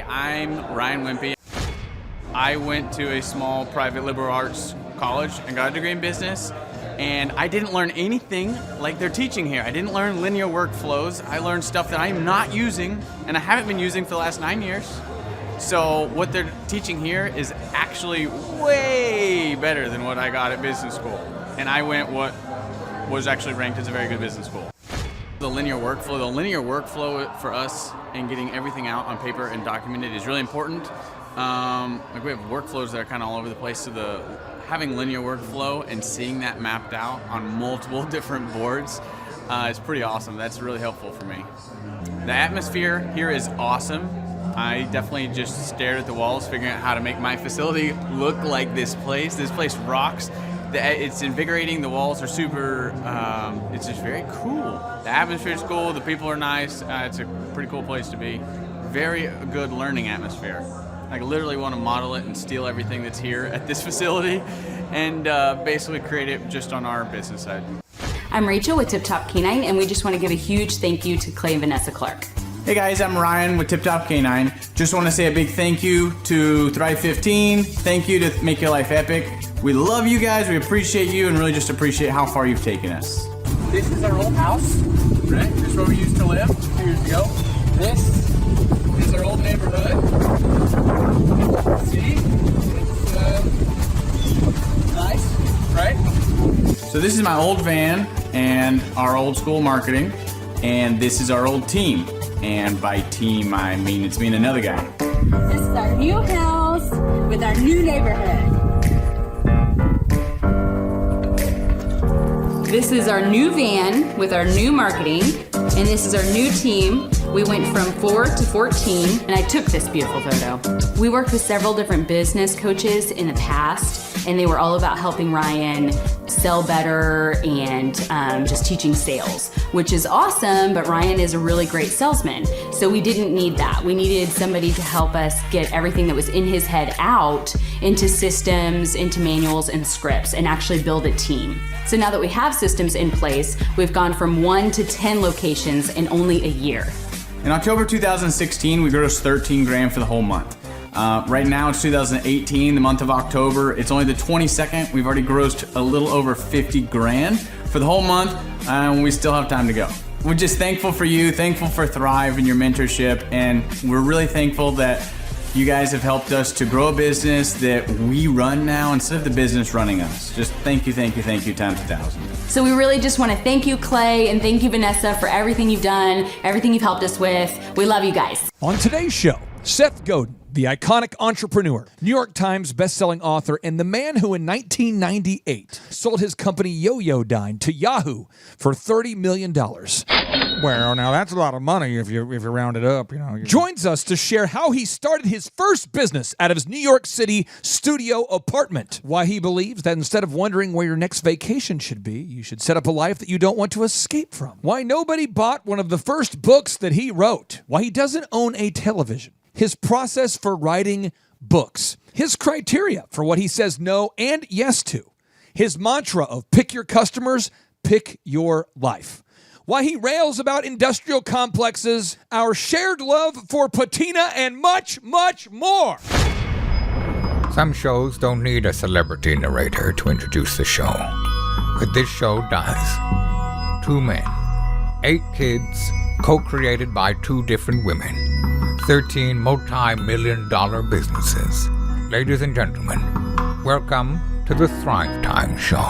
I'm Ryan Wimpy. I went to a small private liberal arts college and got a degree in business, and I didn't learn anything like they're teaching here. I didn't learn linear workflows. I learned stuff that I'm not using, and I haven't been using for the last 9 years. So what they're teaching here is actually way better than what I got at business school. And I went what was actually ranked as a very good business school. The linear workflow for us and getting everything out on paper and documented is really important. Like we have workflows that are kind of all over the place, so having linear workflow and seeing that mapped out on multiple different boards is pretty awesome. That's really helpful for me. The atmosphere here is awesome. I definitely just stared at the walls figuring out how to make my facility look like this place. This place rocks. It's invigorating. The walls are super, it's just very cool. The atmosphere is cool. The people are nice. It's a pretty cool place to be. Very good learning atmosphere. I literally want to model it and steal everything that's here at this facility and basically create it just on our business side. I'm Rachel with Tip Top Canine, and we just want to give a huge thank you to Clay and Vanessa Clark. Hey guys, I'm Ryan with Tip Top Canine. Just want to say a big thank you to Thrive 15. Thank you to Make Your Life Epic. We love you guys, we appreciate you, and really just appreciate how far you've taken us. This is our old house, right? This is where we used to live 2 years ago. This is our old neighborhood. See? It's nice, right? So this is my old van and our old school marketing, and this is our old team. And by team, I mean it's me and another guy. This is our new house with our new neighborhood. This is our new van with our new marketing, and this is our new team. We went from 4 to 14, and I took this beautiful photo. We worked with several different business coaches in the past, and they were all about helping Ryan sell better and just teaching sales, which is awesome, but Ryan is a really great salesman. So we didn't need that. We needed somebody to help us get everything that was in his head out into systems, into manuals and scripts, and actually build a team. So now that we have systems in place, we've gone from 1 to 10 locations in only a year. In October 2016, we grossed 13 grand for the whole month. Right now it's 2018, the month of October. It's only the 22nd. We've already grossed a little over 50 grand for the whole month, and we still have time to go. We're just thankful for you, thankful for Thrive and your mentorship, and we're really thankful that you guys have helped us to grow a business that we run now instead of the business running us. Just thank you times 1,000. So we really just want to thank you, Clay, and thank you, Vanessa, for everything you've done, everything you've helped us with. We love you guys. On today's show, Seth Godin, the iconic entrepreneur, New York Times bestselling author, and the man who in 1998 sold his company Yo-Yo-Dine to Yahoo for $30 million. Well, now that's a lot of money if you round it up, Joins us to share how he started his first business out of his New York City studio apartment. Why he believes that instead of wondering where your next vacation should be, you should set up a life that you don't want to escape from. Why nobody bought one of the first books that he wrote. Why he doesn't own a television. His process for writing books. His criteria for what he says no and yes to. His mantra of pick your customers, pick your life. Why he rails about industrial complexes, our shared love for patina, and much, much more. Some shows don't need a celebrity narrator to introduce the show, but this show does. 2 men, 8 kids, co-created by 2 different women, 13 multi-million-dollar businesses. Ladies and gentlemen, welcome to the Thrivetime Show.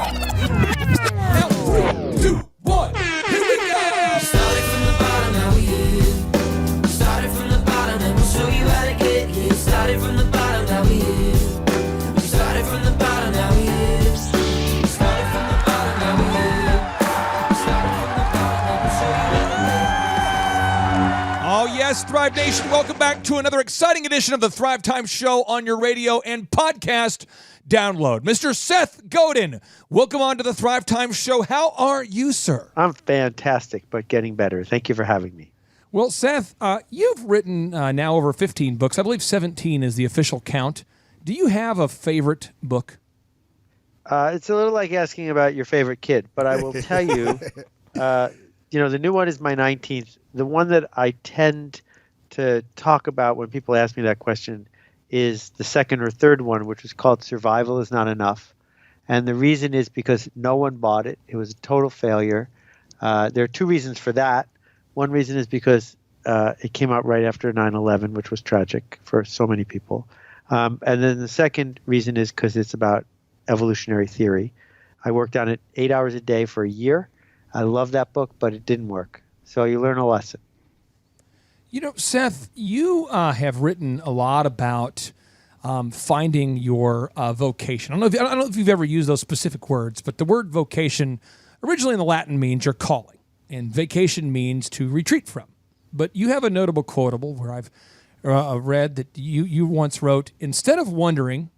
3, 2, 1. Started from the bottom, now we here. Started from the bottom, and we'll show you how to get here. Started from the bottom, now we here. We started from the bottom, now we here. Started from the bottom, now we here. Started from the bottom, and we'll show you how to get here. Oh yes, Thrive Nation, welcome back to another exciting edition of the Thrivetime Show on your radio and podcast download. Mr. Seth Godin, welcome on to the Thrivetime Show. How are you, sir? I'm fantastic, but getting better. Thank you for having me. Well, Seth, you've written now over 15 books. I believe 17 is the official count. Do you have a favorite book? It's a little like asking about your favorite kid, but I will tell you, the new one is my 19th. The one that I tend to talk about when people ask me that question is the second or third one, which was called Survival is Not Enough. And the reason is because no one bought it. It was a total failure. There are two reasons for that. One reason is because it came out right after 9/11, which was tragic for so many people. And then the second reason is because it's about evolutionary theory. I worked on it 8 hours a day for a year. I love that book, but it didn't work. So you learn a lesson. You know, Seth, you have written a lot about finding your vocation. I don't know if you've ever used those specific words, but the word vocation originally in the Latin means your calling, and vacation means to retreat from. But you have a notable quotable where I've read that you once wrote, instead of wondering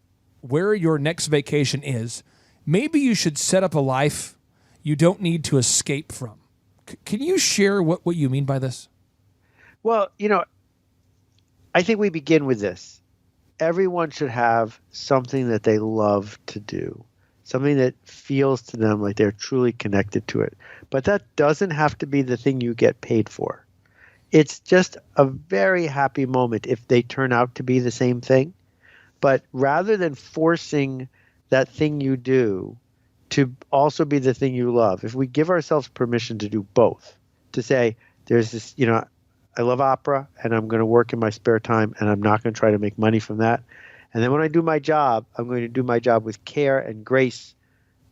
where your next vacation is, maybe you should set up a life you don't need to escape from. Can you share what you mean by this? Well, I think we begin with this. Everyone should have something that they love to do, something that feels to them like they're truly connected to it. But that doesn't have to be the thing you get paid for. It's just a very happy moment if they turn out to be the same thing. But rather than forcing that thing you do to also be the thing you love, if we give ourselves permission to do both, to say, there's this, I love opera and I'm going to work in my spare time and I'm not going to try to make money from that. And then when I do my job, I'm going to do my job with care and grace,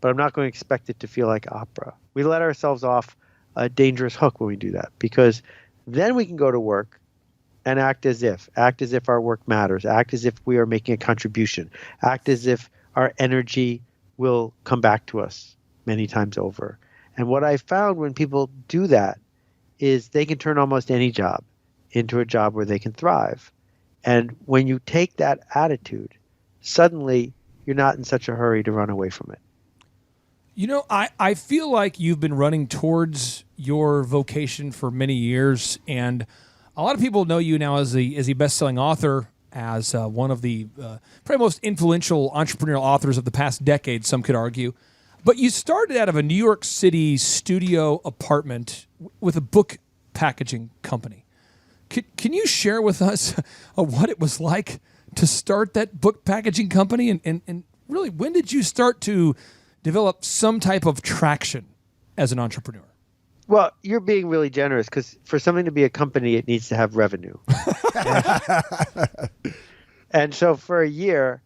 but I'm not going to expect it to feel like opera. We let ourselves off a dangerous hook when we do that, because then we can go to work and act as if our work matters, act as if we are making a contribution, act as if our energy will come back to us many times over. And what I found when people do that is they can turn almost any job into a job where they can thrive. And when you take that attitude, suddenly you're not in such a hurry to run away from it. I feel like you've been running towards your vocation for many years, and a lot of people know you now as a best-selling author, as one of the probably most influential entrepreneurial authors of the past decade, some could argue. But you started out of a New York City studio apartment with a book packaging company. Can you share with us what it was like to start that book packaging company? And really, when did you start to develop some type of traction as an entrepreneur? Well, you're being really generous, because for something to be a company, it needs to have revenue. And so for a year,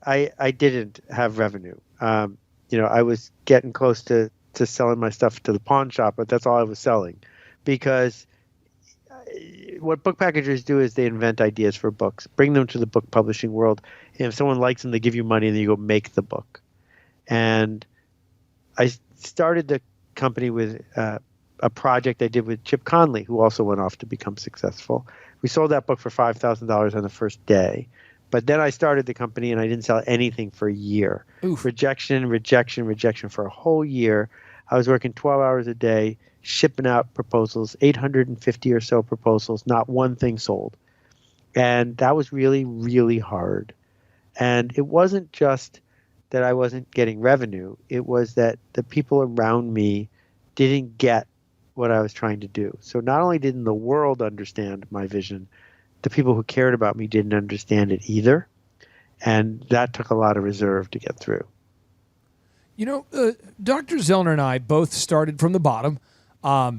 I didn't have revenue. I was getting close to selling my stuff to the pawn shop, but that's all I was selling. Because what book packagers do is they invent ideas for books, bring them to the book publishing world. And if someone likes them, they give you money and then you go make the book. And I started the company with a project I did with Chip Conley, who also went off to become successful. We sold that book for $5,000 on the first day. But then I started the company and I didn't sell anything for a year. Oof. Rejection for a whole year. I was working 12 hours a day, shipping out proposals, 850 or so proposals, not one thing sold. And that was really, really hard. And it wasn't just that I wasn't getting revenue. It was that the people around me didn't get what I was trying to do. So not only didn't the world understand my vision, the people who cared about me didn't understand it either. And that took a lot of reserve to get through. Dr. Zellner and I both started from the bottom.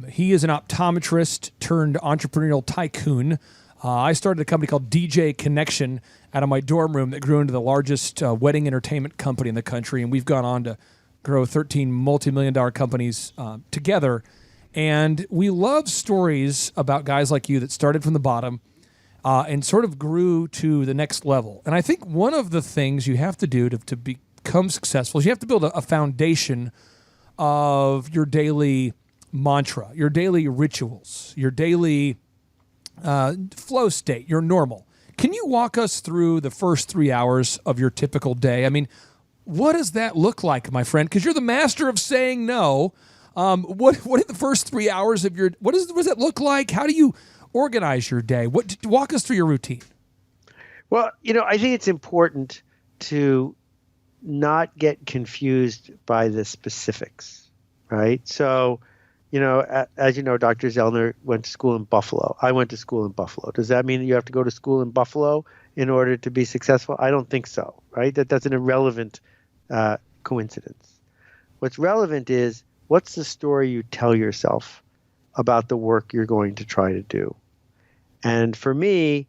He is an optometrist turned entrepreneurial tycoon. I started a company called DJ Connection out of my dorm room that grew into the largest wedding entertainment company in the country. And we've gone on to grow 13 multi-million-dollar companies together. And we love stories about guys like you that started from the bottom and sort of grew to the next level. And I think one of the things you have to do to become successful is you have to build a foundation of your daily mantra, your daily rituals, your daily flow state, your normal. Can you walk us through the first 3 hours of your typical day? I mean, what does that look like, my friend? Because you're the master of saying no. What are the first 3 hours of your, what does that look like? How do you organize your day? Walk us through your routine. Well, I think it's important to not get confused by the specifics, right? So as you know, Dr. Zellner went to school in Buffalo. I went to school in Buffalo. Does that mean that you have to go to school in Buffalo in order to be successful? I don't think so, right? That's an irrelevant coincidence. What's relevant is, what's the story you tell yourself about the work you're going to try to do? And for me,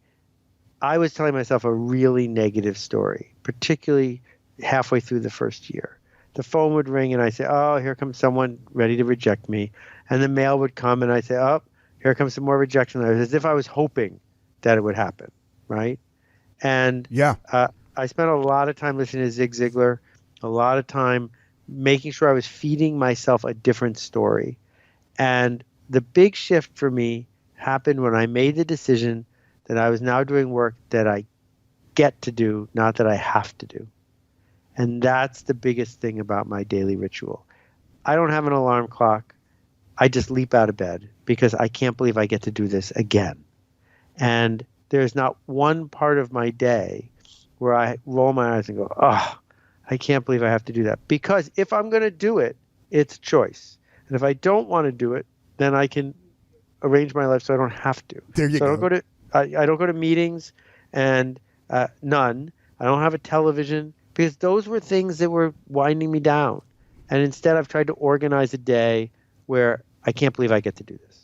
I was telling myself a really negative story, particularly halfway through the first year. The phone would ring and I say, oh, here comes someone ready to reject me. And the mail would come and I say, oh, here comes some more rejection letters, as if I was hoping that it would happen, right? And I spent a lot of time listening to Zig Ziglar, a lot of time making sure I was feeding myself a different story. And the big shift for me happened when I made the decision that I was now doing work that I get to do, not that I have to do. And that's the biggest thing about my daily ritual. I don't have an alarm clock. I just leap out of bed because I can't believe I get to do this again. And there's not one part of my day where I roll my eyes and go, oh, I can't believe I have to do that. Because if I'm going to do it, it's a choice. And if I don't want to do it, then I can arrange my life so I don't have to. There you go. I don't go to meetings, and none. I don't have a television, because those were things that were winding me down. And instead, I've tried to organize a day where I can't believe I get to do this.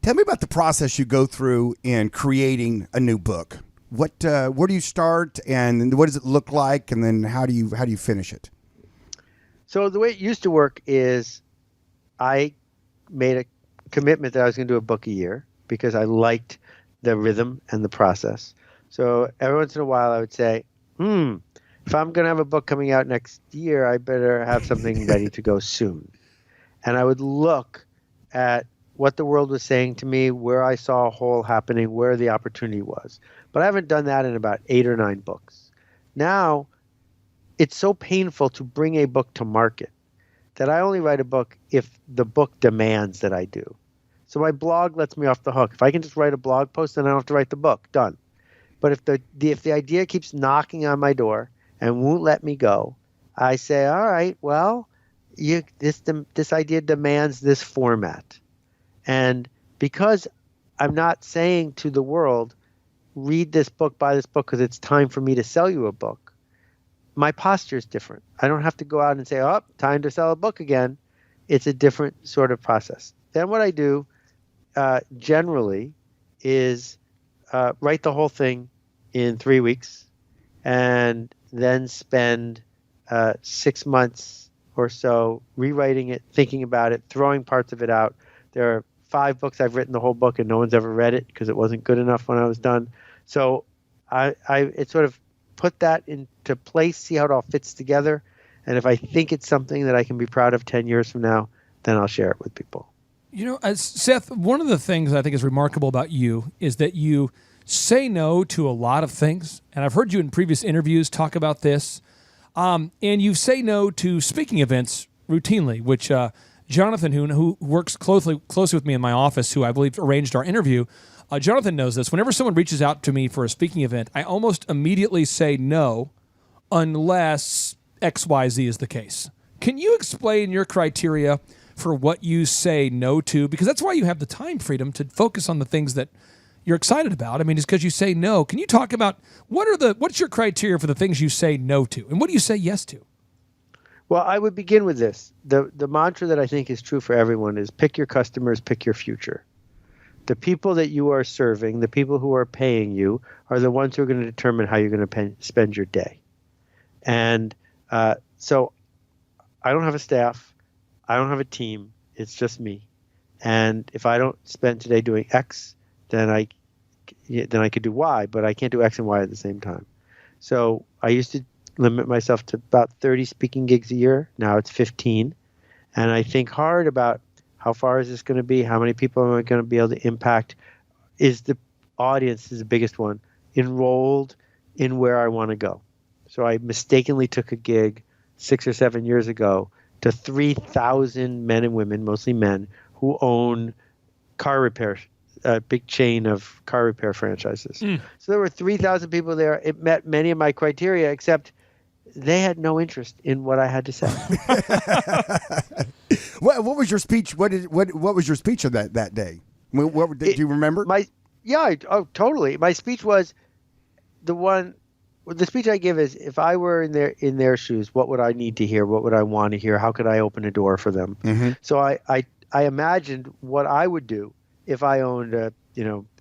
Tell me about the process you go through in creating a new book. Where do you start, and what does it look like, and then how do you finish it? So the way it used to work is I made a commitment that I was going to do a book a year because I liked the rhythm and the process. So every once in a while I would say, if I'm going to have a book coming out next year, I better have something ready to go soon. And I would look at what the world was saying to me, where I saw a hole happening, where the opportunity was. But I haven't done that in about 8 or 9 books. Now, it's so painful to bring a book to market that I only write a book if the book demands that I do. So my blog lets me off the hook. If I can just write a blog post, then I don't have to write the book. Done. But if the idea keeps knocking on my door and won't let me go, I say, all right, well, this idea demands this format. And because I'm not saying to the world, read this book, buy this book, because it's time for me to sell you a book, my posture is different. I don't have to go out and say, oh, time to sell a book again. It's a different sort of process. Then what I do generally is write the whole thing in 3 weeks and then spend 6 months or so rewriting it, thinking about it, throwing parts of it out. There are 5 books I've written the whole book and no one's ever read it because it wasn't good enough when I was done. So it sort of put that into place, see how it all fits together. And if I think it's something that I can be proud of 10 years from now, then I'll share it with people. Seth, one of the things I think is remarkable about you is that you say no to a lot of things. And I've heard you in previous interviews talk about this. And you say no to speaking events routinely, which Jonathan, who works closely with me in my office, who I believe arranged our interview, Jonathan knows this. Whenever someone reaches out to me for a speaking event, I almost immediately say no unless XYZ is the case. Can you explain your criteria for what you say no to? Because that's why you have the time freedom to focus on the things that you're excited about. I mean, it's because you say no. Can you talk about what's your criteria for the things you say no to, and what do you say yes to? Well, I would begin with this. The mantra that I think is true for everyone is pick your customers, pick your future. The people that you are serving, the people who are paying you, are the ones who are going to determine how you're going to spend your day. And so I don't have a staff. I don't have a team. It's just me. And if I don't spend today doing X, then I could do Y, but I can't do X and Y at the same time. So I used to limit myself to about 30 speaking gigs a year. Now it's 15. And I think hard about how far is this going to be? How many people am I going to be able to impact? Is the audience the biggest one enrolled in where I want to go? So I mistakenly took a gig 6 or 7 years ago to 3,000 men and women, mostly men, who own car repair, a big chain of car repair franchises. So there were 3,000 people there. It met many of my criteria, except they had no interest in what I had to say. What was your speech? What was your speech of that day? What did you remember? Totally. My speech was the speech I give is, if I were in their shoes, what would I need to hear? What would I want to hear? How could I open a door for them? Mm-hmm. So I imagined what I would do if I owned a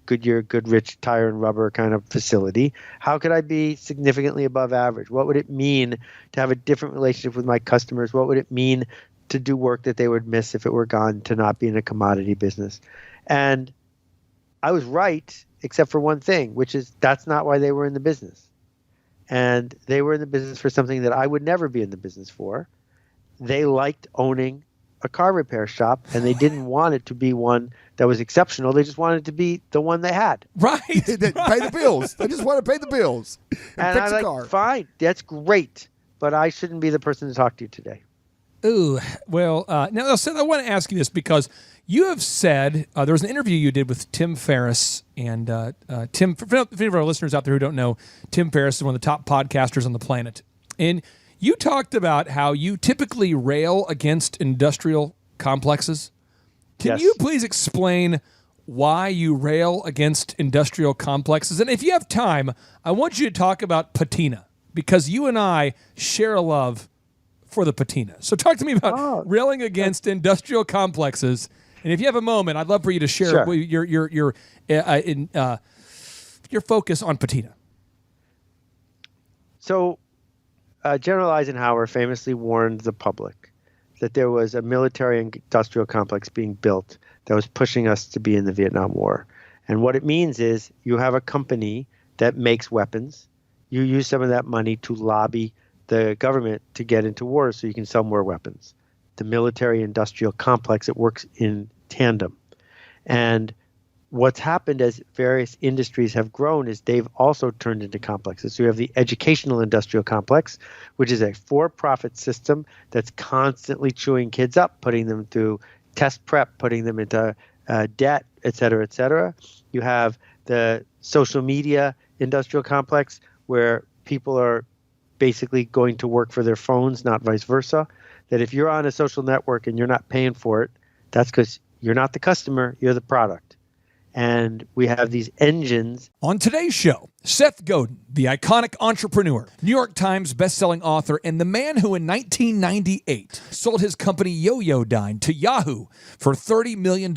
Goodyear, Goodrich tire and rubber kind of facility. How could I be significantly above average? What would it mean to have a different relationship with my customers? What would it mean to do work that they would miss if it were gone, to not be in a commodity business? And I was right, except for one thing, which is that's not why they were in the business. And they were in the business for something that I would never be in the business for. They liked owning a car repair shop, and they didn't want it to be one that was exceptional. They just wanted it to be the one they had. Right. Pay the bills. They just want to pay the bills and fix I'm the car. Fine, that's great, but I shouldn't be the person to talk to you today. Ooh, well, now, Seth, I want to ask you this because you have said there was an interview you did with Tim Ferriss, and Tim, for any of our listeners out there who don't know, Tim Ferriss is one of the top podcasters on the planet. And you talked about how you typically rail against industrial complexes. Can you please explain why you rail against industrial complexes? And if you have time, I want you to talk about patina, because you and I share a love for the patina. So talk to me about railing against industrial complexes. And if you have a moment, I'd love for you to share your focus on patina. So General Eisenhower famously warned the public that there was a military industrial complex being built that was pushing us to be in the Vietnam War. And what it means is you have a company that makes weapons. You use some of that money to lobby the government to get into war so you can sell more weapons. The military industrial complex, it works in tandem. And what's happened as various industries have grown is they've also turned into complexes. So you have the educational industrial complex, which is a for-profit system that's constantly chewing kids up, putting them through test prep, putting them into debt, et cetera, et cetera. You have the social media industrial complex, where people are basically going to work for their phones, not vice versa. That if you're on a social network and you're not paying for it, that's because you're not the customer, you're the product. And we have these engines. On today's show, Seth Godin, the iconic entrepreneur, New York Times bestselling author, and the man who in 1998 sold his company Yo-Yo-Dine to Yahoo for $30 million.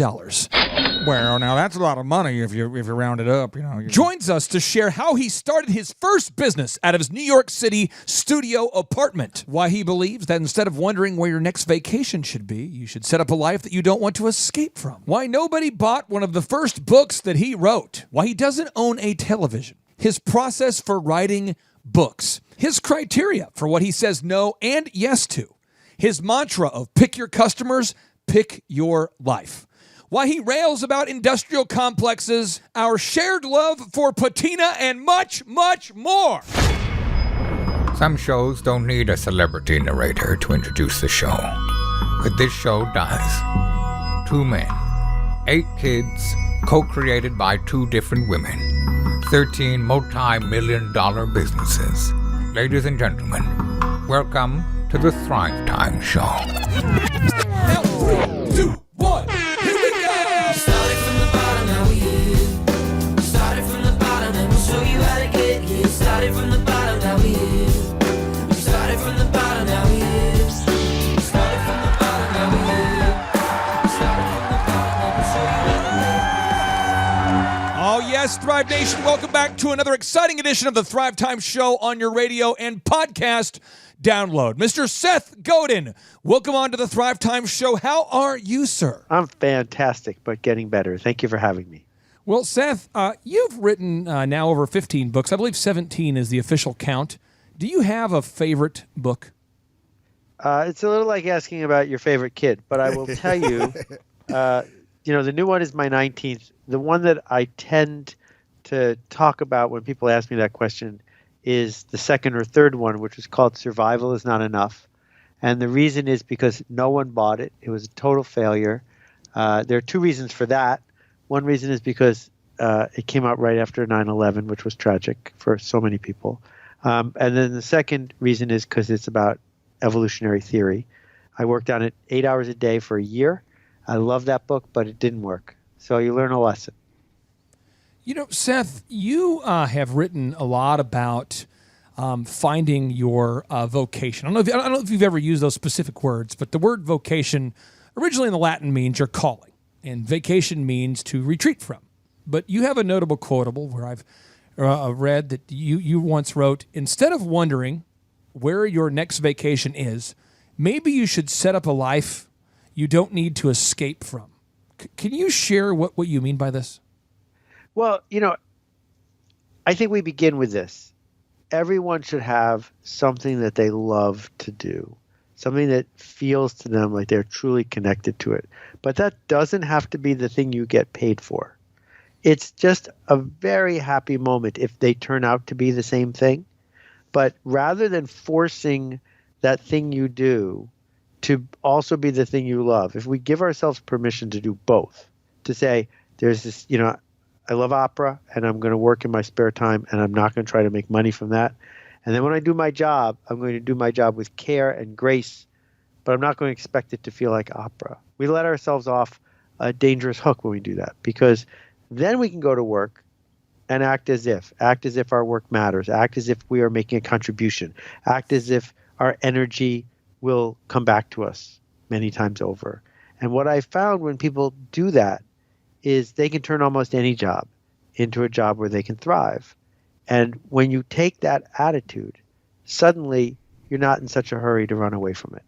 Well, now that's a lot of money if you round it up. Joins us to share how he started his first business out of his New York City studio apartment. Why he believes that instead of wondering where your next vacation should be, you should set up a life that you don't want to escape from. Why nobody bought one of the first books that he wrote. Why he doesn't own a television. His process for writing books. His criteria for what he says no and yes to. His mantra of pick your customers, pick your life. Why he rails about industrial complexes, our shared love for patina, and much, much more. Some shows don't need a celebrity narrator to introduce the show, but this show does. 2 men, 8 kids, co-created by 2 different women, 13 multi-million-dollar businesses. Ladies and gentlemen, welcome to the Thrivetime Show. Now, 3, 2, 1, here we go! Started from the bottom, now we here. Started from the bottom, and we'll show you how to get here. Started from the bottom, now we here. Started from the bottom, now we here. Started from the bottom, now we here. Started from the bottom, and we'll show you how to get. Oh yes, Thrive Nation, welcome back to another exciting edition of the Thrivetime Show on your radio and podcast download. Mr. Seth Godin, welcome on to the Thrivetime Show. How are you, sir? I'm fantastic, but getting better. Thank you for having me. Well, Seth, you've written now over 15 books. I believe 17 is the official count. Do you have a favorite book? It's a little like asking about your favorite kid, but I will tell you, the new one is my 19th. The one that I tend to talk about when people ask me that question is the second or third one, which was called Survival is Not Enough. And the reason is because no one bought it. It was a total failure. There are 2 reasons for that. One reason is because it came out right after 9/11, which was tragic for so many people. And then the second reason is because it's about evolutionary theory. I worked on it 8 hours a day for a year. I love that book, but it didn't work. So you learn a lesson. You know, Seth, you have written a lot about finding your vocation. I don't know if you've ever used those specific words, but the word vocation originally in the Latin means your calling, and vacation means to retreat from. But you have a notable quotable where I've read that you once wrote, instead of wondering where your next vacation is, maybe you should set up a life you don't need to escape from. Can you share what you mean by this? Well, I think we begin with this. Everyone should have something that they love to do, something that feels to them like they're truly connected to it. But that doesn't have to be the thing you get paid for. It's just a very happy moment if they turn out to be the same thing. But rather than forcing that thing you do to also be the thing you love, if we give ourselves permission to do both, to say, there's this, I love opera and I'm going to work in my spare time and I'm not going to try to make money from that. And then when I do my job, I'm going to do my job with care and grace, but I'm not going to expect it to feel like opera. We let ourselves off a dangerous hook when we do that, because then we can go to work and act as if our work matters, act as if we are making a contribution, act as if our energy will come back to us many times over. And what I found when people do that is they can turn almost any job into a job where they can thrive. And when you take that attitude, suddenly you're not in such a hurry to run away from it.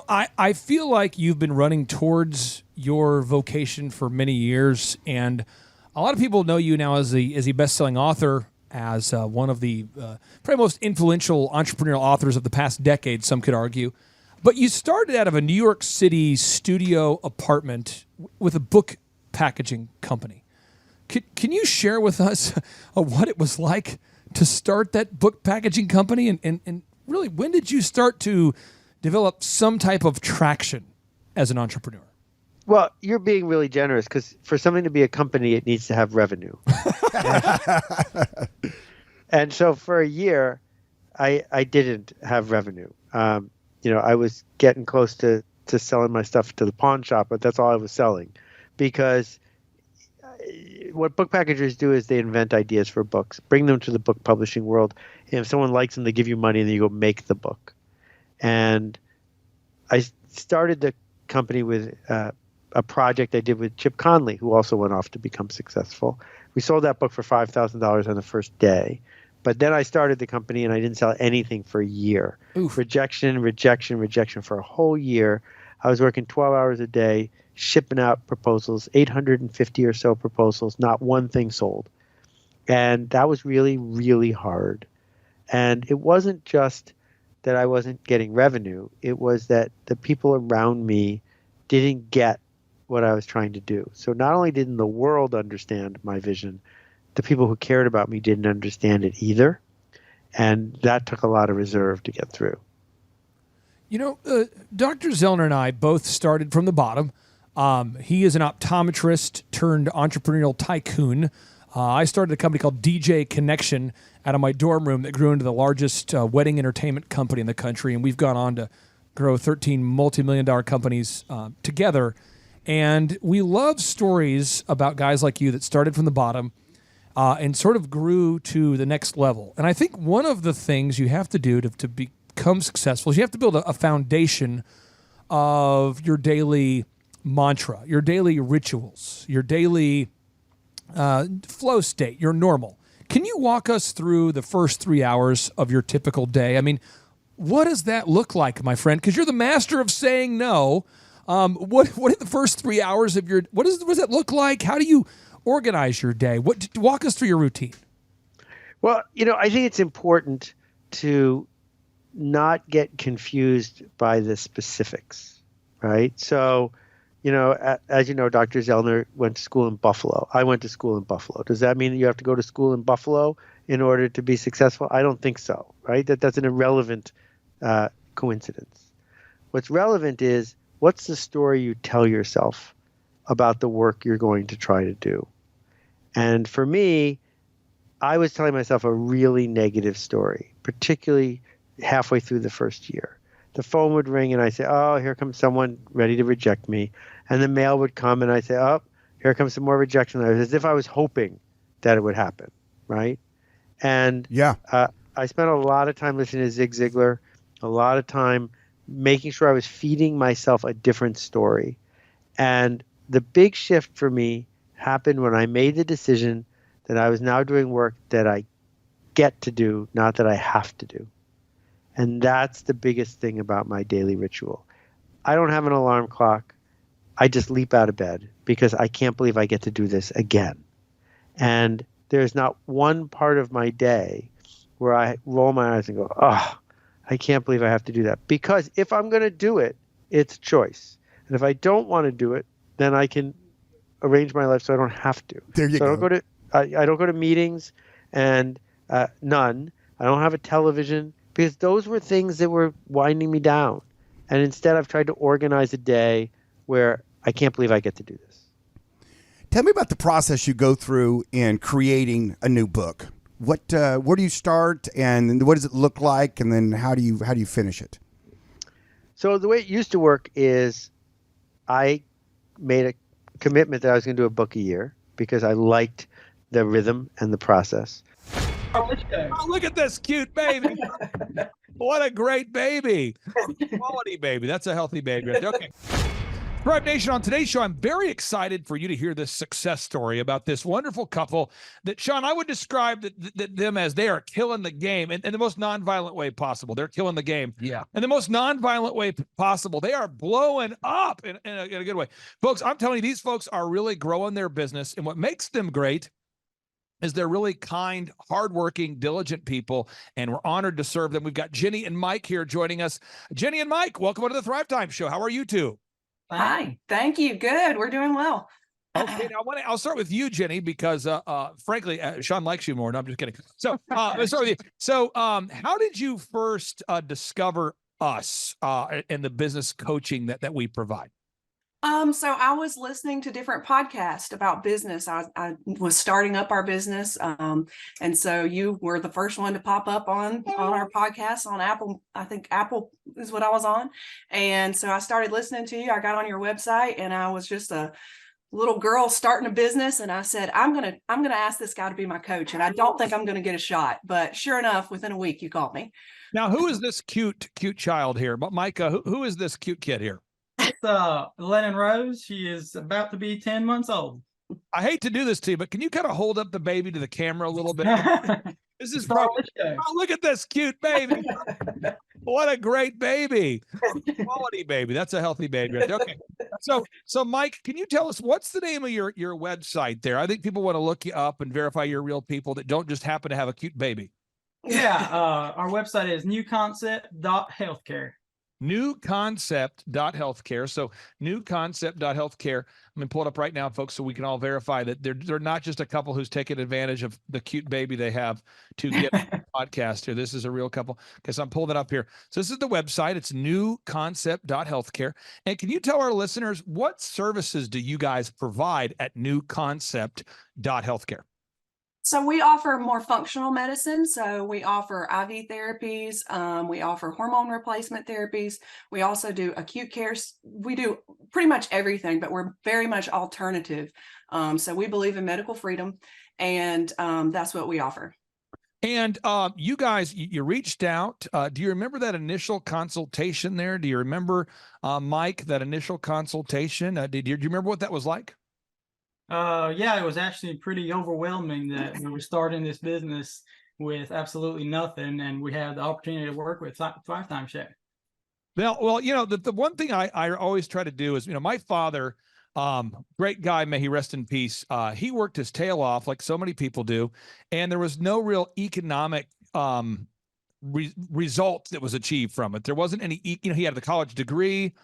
I feel like you've been running towards your vocation for many years, and a lot of people know you now as a best-selling author, as one of the probably most influential entrepreneurial authors of the past decade, some could argue. But you started out of a New York City studio apartment with a book packaging company. Can you share with us what it was like to start that book packaging company? And really, when did you start to develop some type of traction as an entrepreneur? Well, you're being really generous, because for something to be a company, it needs to have revenue. And so for a year, I didn't have revenue. I was getting close to selling my stuff to the pawn shop, but that's all I was selling. Because what book packagers do is they invent ideas for books, bring them to the book publishing world. And if someone likes them, they give you money, and then you go make the book. And I started the company with a project I did with Chip Conley, who also went off to become successful. We sold that book for $5,000 on the first day. But then I started the company and I didn't sell anything for a year. Oof. Rejection for a whole year. I was working 12 hours a day, shipping out proposals, 850 or so proposals, not one thing sold. And that was really, really hard. And it wasn't just that I wasn't getting revenue. It was that the people around me didn't get what I was trying to do. So not only didn't the world understand my vision, the people who cared about me didn't understand it either. And that took a lot of reserve to get through. Dr. Zellner and I both started from the bottom. He is an optometrist turned entrepreneurial tycoon. I started a company called DJ Connection out of my dorm room that grew into the largest wedding entertainment company in the country. And we've gone on to grow 13 multi-million-dollar companies together. And we love stories about guys like you that started from the bottom and sort of grew to the next level. And I think one of the things you have to do to become successful is you have to build a foundation of your daily mantra, your daily rituals, your daily flow state, your normal. Can you walk us through the first 3 hours of your typical day? I mean, what does that look like, my friend? Because you're the master of saying no. What are the first 3 hours of your? What does that look like? How do you organize your day? Walk us through your routine. Well, I think it's important to not get confused by the specifics, right? So, as you know, Dr. Zellner went to school in Buffalo. I went to school in Buffalo. Does that mean that you have to go to school in Buffalo in order to be successful? I don't think so, right? That's an irrelevant coincidence. What's relevant is, what's the story you tell yourself about the work you're going to try to do? And for me, I was telling myself a really negative story, particularly halfway through the first year. the phone would ring and I say, oh, here comes someone ready to reject me. And the mail would come and I say, oh, here comes some more rejection letters, as if I was hoping that it would happen, right? And Yeah. I spent a lot of time listening to Zig Ziglar, a lot of time making sure I was feeding myself a different story. And the big shift for me happened when I made the decision that I was now doing work that I get to do, not that I have to do. And that's the biggest thing about my daily ritual. I don't have an alarm clock. I just leap out of bed because I can't believe I get to do this again. And there's not one part of my day where I roll my eyes and go, oh, I can't believe I have to do that. Because if I'm going to do it, it's a choice. And if I don't want to do it, then I can arrange my life so I don't have to. There you so go. I don't go to meetings, and none. I don't have a television, because those were things that were winding me down. And instead, I've tried to organize a day where I can't believe I get to do this. Tell me about the process you go through in creating a new book. Where do you start, and what does it look like, and then how do you finish it? So the way it used to work is I made a commitment that I was going to do a book a year because I liked the rhythm and the process. Oh, look at this cute baby. What a great baby. Quality baby. That's a healthy baby right there. Okay. Thrive Nation, on today's show, I'm very excited for you to hear this success story about this wonderful couple that, Sean, I would describe them as they are killing the game in the most nonviolent way possible. They're killing the game. Yeah. In the most nonviolent way possible. They are blowing up in a good way. Folks, I'm telling you, these folks are really growing their business, and what makes them great is they're really kind, hardworking, diligent people, and we're honored to serve them. We've got Jenny and Mike here joining us. Jenny and Mike, welcome to the Thrivetime Show. How are you two? Hi, thank you. Good. We're doing well. Okay, now I'll start with you, Jenny, because frankly, Sean likes you more. No, I'm just kidding. So, let's start with you. So, how did you first discover us and the business coaching that we provide? So I was listening to different podcasts about business. I was starting up our business. And so you were the first one to pop up on our podcast on Apple. I think Apple is what I was on. And so I started listening to you. I got on your website, and I was just a little girl starting a business. And I said, I'm going to ask this guy to be my coach. And I don't think I'm going to get a shot, but sure enough, within a week, you called me. Now, who is this cute child here? But Micah, who is this cute kid here? It's Lennon Rose. She is about to be 10 months old. I hate to do this to you, but can you kind of hold up the baby to the camera a little bit? This is probably, oh, look at this cute baby. What a great baby. Quality baby. That's a healthy baby right there. Okay. So Mike, can you tell us what's the name of your website there? I think people want to look you up and verify you're real people that don't just happen to have a cute baby. Yeah. Our website is newconcept.healthcare. Newconcept.healthcare. So newconcept.healthcare. I'm going to pull it up right now, folks, so we can all verify that they're not just a couple who's taking advantage of the cute baby they have to get a podcast here. This is a real couple, because I'm pulling it up here. So this is the website. It's newconcept.healthcare. And can you tell our listeners, what services do you guys provide at newconcept.healthcare? So we offer more functional medicine. So we offer IV therapies. We offer hormone replacement therapies. We also do acute care. We do pretty much everything, but we're very much alternative. So we believe in medical freedom, and that's what we offer. And you guys, you reached out. Do you remember that initial consultation there? Do you remember, Mike, that initial consultation? Do you remember what that was like? Yeah, it was actually pretty overwhelming that we were starting this business with absolutely nothing, and we had the opportunity to work with Thrivetime Show. Well, you know, the one thing I always try to do is, you know, my father, great guy, may he rest in peace. He worked his tail off like so many people do, and there was no real economic result that was achieved from it. There wasn't any, you know, he had the college degree.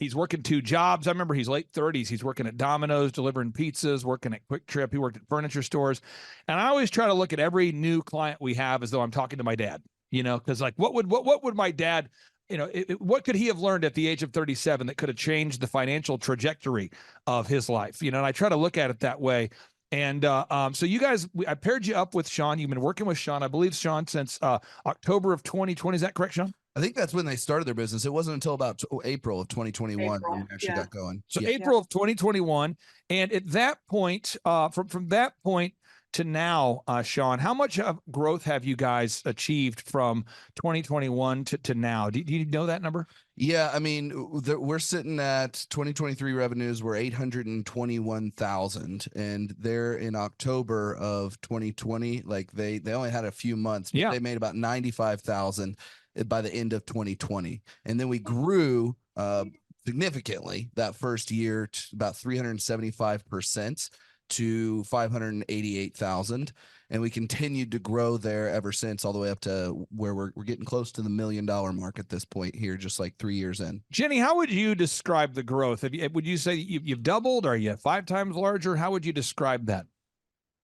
He's working 2 jobs. I remember he's late 30s. He's working at Domino's, delivering pizzas, working at Quick Trip. He worked at furniture stores. And I always try to look at every new client we have as though I'm talking to my dad, you know, because like, what would my dad, you know, what could he have learned at the age of 37 that could have changed the financial trajectory of his life? You know, and I try to look at it that way. And so you guys, I paired you up with Sean. You've been working with Sean, I believe, Sean, since October of 2020. Is that correct, Sean? I think that's when they started their business. It wasn't until about April of 2021 April, when we actually yeah. got going. So Yeah. April of 2021, and at that point, from that point to now, Sean, how much of growth have you guys achieved from 2021 to now? Do you know that number? Yeah, I mean, we're sitting at 2023 revenues were 821,000, and they're in October of 2020. Like they only had a few months, but they made about 95,000 by the end of 2020, and then we grew significantly that first year to about 375% to 588,000. And we continued to grow there ever since, all the way up to where we're getting close to the $1 million mark at this point here, just like 3 years in. Jenny, how would you describe the growth? Would you say you've doubled? Are you 5 times larger? How would you describe that?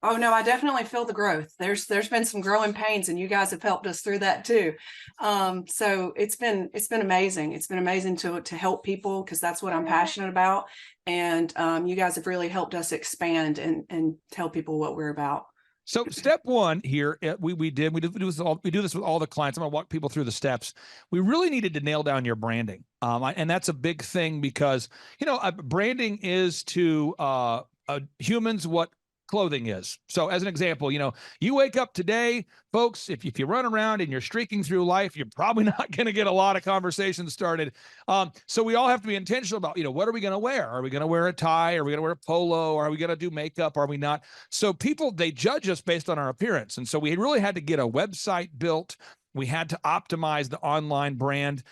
Oh no, I definitely feel the growth. There's been some growing pains, and you guys have helped us through that too. So it's been amazing. It's been amazing to help people, because that's what I'm passionate about. And you guys have really helped us expand and tell people what we're about. So step one here, we do this with all the clients. I'm gonna walk people through the steps. We really needed to nail down your branding, and that's a big thing, because branding is to humans what clothing is. So as an example, you wake up today, folks, if you run around and you're streaking through life, you're probably not going to get a lot of conversations started. So we all have to be intentional about, what are we going to wear? Are we going to wear a tie? Are we going to wear a polo? Are we going to do makeup? Are we not? So people, they judge us based on our appearance. And so we really had to get a website built. We had to optimize the online brand.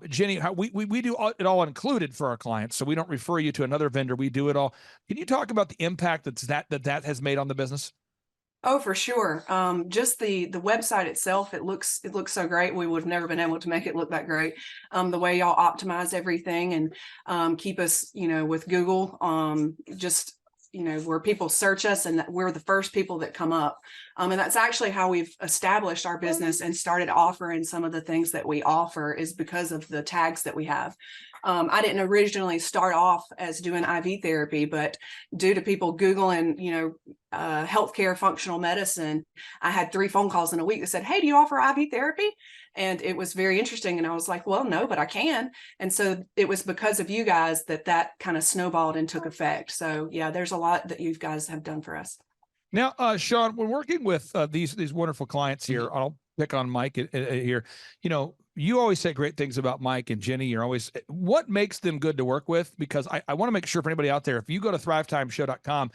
Jenny, we do it all included for our clients, so we don't refer you to another vendor. We do it all. Can you talk about the impact that has made on the business? Oh, for sure. Just the website itself, it looks so great. We would have never been able to make it look that great. The way y'all optimize everything and keep us, with Google, just where people search us, and that we're the first people that come up. And that's actually how we've established our business and started offering some of the things that we offer, is because of the tags that we have. I didn't originally start off as doing IV therapy, but due to people Googling, healthcare functional medicine, I had 3 phone calls in a week that said, "Hey, do you offer IV therapy?" And it was very interesting. And I was like, well, no, but I can. And so it was because of you guys that kind of snowballed and took effect. So yeah, there's a lot that you guys have done for us. Now, Sean, when working with these wonderful clients here, I'll pick on Mike here. You always say great things about Mike and Jenny. What makes them good to work with? Because I want to make sure for anybody out there, if you go to thrivetimeshow.com,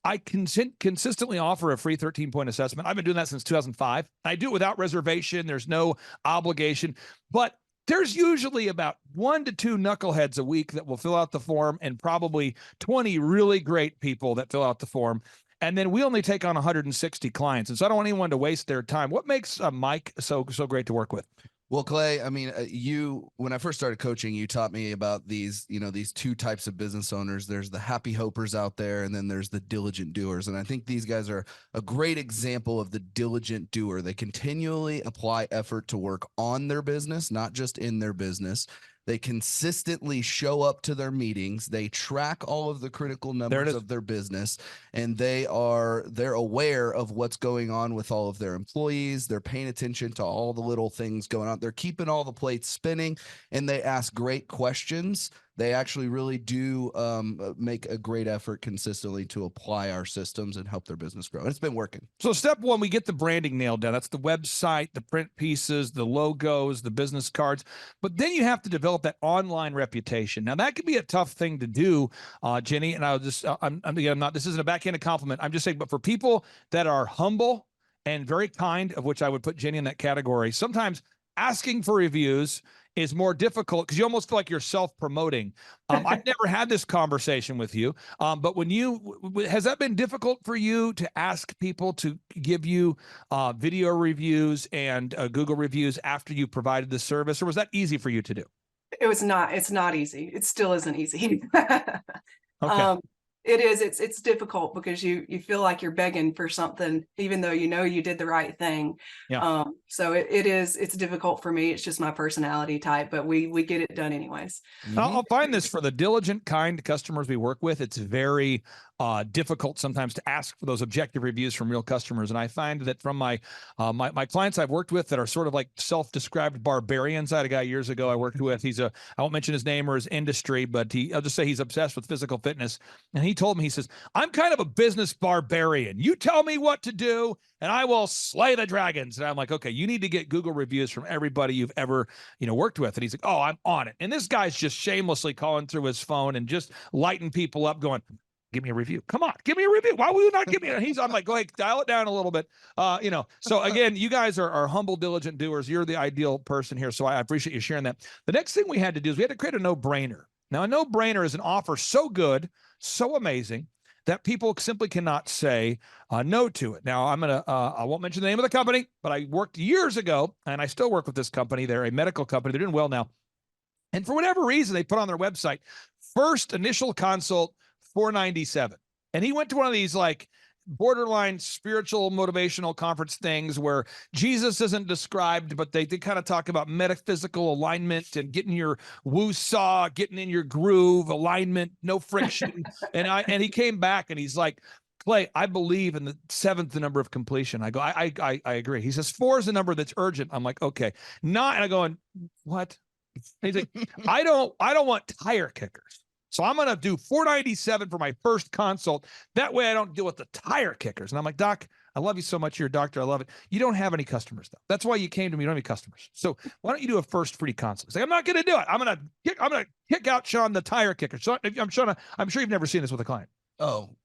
I consistently offer a free 13-point assessment. I've been doing that since 2005. I do it without reservation. There's no obligation, but there's usually about 1 to 2 knuckleheads a week that will fill out the form, and probably 20 really great people that fill out the form. And then we only take on 160 clients. And so I don't want anyone to waste their time. What makes Mike so great to work with? Well, Clay, I mean, when I first started coaching, you taught me about these 2 types of business owners. There's the happy hopers out there, and then there's the diligent doers. And I think these guys are a great example of the diligent doer. They continually apply effort to work on their business, not just in their business. They consistently show up to their meetings. They track all of the critical numbers of their business, and they're aware of what's going on with all of their employees. They're paying attention to all the little things going on. They're keeping all the plates spinning, and they ask great questions. They actually really do make a great effort consistently to apply our systems and help their business grow. And it's been working. So step one, we get the branding nailed down. That's the website, the print pieces, the logos, the business cards. But then you have to develop that online reputation. Now that could be a tough thing to do, Jenny. And I'll just, this isn't a backhanded compliment. I'm just saying, but for people that are humble and very kind, of which I would put Jenny in that category, sometimes asking for reviews is more difficult because you almost feel like you're self-promoting. I've never had this conversation with you, but has that been difficult for you to ask people to give you video reviews and Google reviews after you provided the service, or was that easy for you to do? It's not easy. It still isn't easy. Okay. It is. It's difficult because you feel like you're begging for something, even though you did the right thing. Yeah. So it's difficult for me. It's just my personality type, but we get it done anyways. I'll find this for the diligent, kind customers we work with. It's very difficult sometimes to ask for those objective reviews from real customers. And I find that from my clients I've worked with that are sort of like self-described barbarians. I had a guy years ago I worked with. I won't mention his name or his industry, but I'll just say he's obsessed with physical fitness. And he told me, he says, I'm kind of a business barbarian. You tell me what to do and I will slay the dragons. And I'm like, okay, you need to get Google reviews from everybody you've ever, worked with. And he's like, oh, I'm on it. And this guy's just shamelessly calling through his phone and just lighting people up going, give me a review. Come on, give me a review. Why will you not give me? I'm like, go ahead, dial it down a little bit. So again, you guys are humble, diligent doers. You're the ideal person here. So I appreciate you sharing that. The next thing we had to do is we had to create a no-brainer. Now, a no-brainer is an offer so good, so amazing that people simply cannot say no to it. Now, I won't mention the name of the company, but I worked years ago and I still work with this company. They're a medical company. They're doing well now. And for whatever reason, they put on their website, first initial consult, $497. And he went to one of these like borderline spiritual motivational conference things where Jesus isn't described, but they did kind of talk about metaphysical alignment and getting your woo-saw, getting in your groove, alignment, no friction. and he came back and he's like, Clay, I believe in the 7th, the number of completion. I go, I agree. He says 4 is the number that's urgent. I'm like, okay. And I go, what? And he's like, I don't want tire kickers. So I'm going to do $497 for my first consult. That way I don't deal with the tire kickers. And I'm like, Doc, I love you so much. You're a doctor. I love it. You don't have any customers though. That's why you came to me. You don't have any customers. So why don't you do a first free consult? He's like, I'm not going to do it. I'm going to kick out Sean, the tire kicker. So I'm sure you've never seen this with a client. Oh,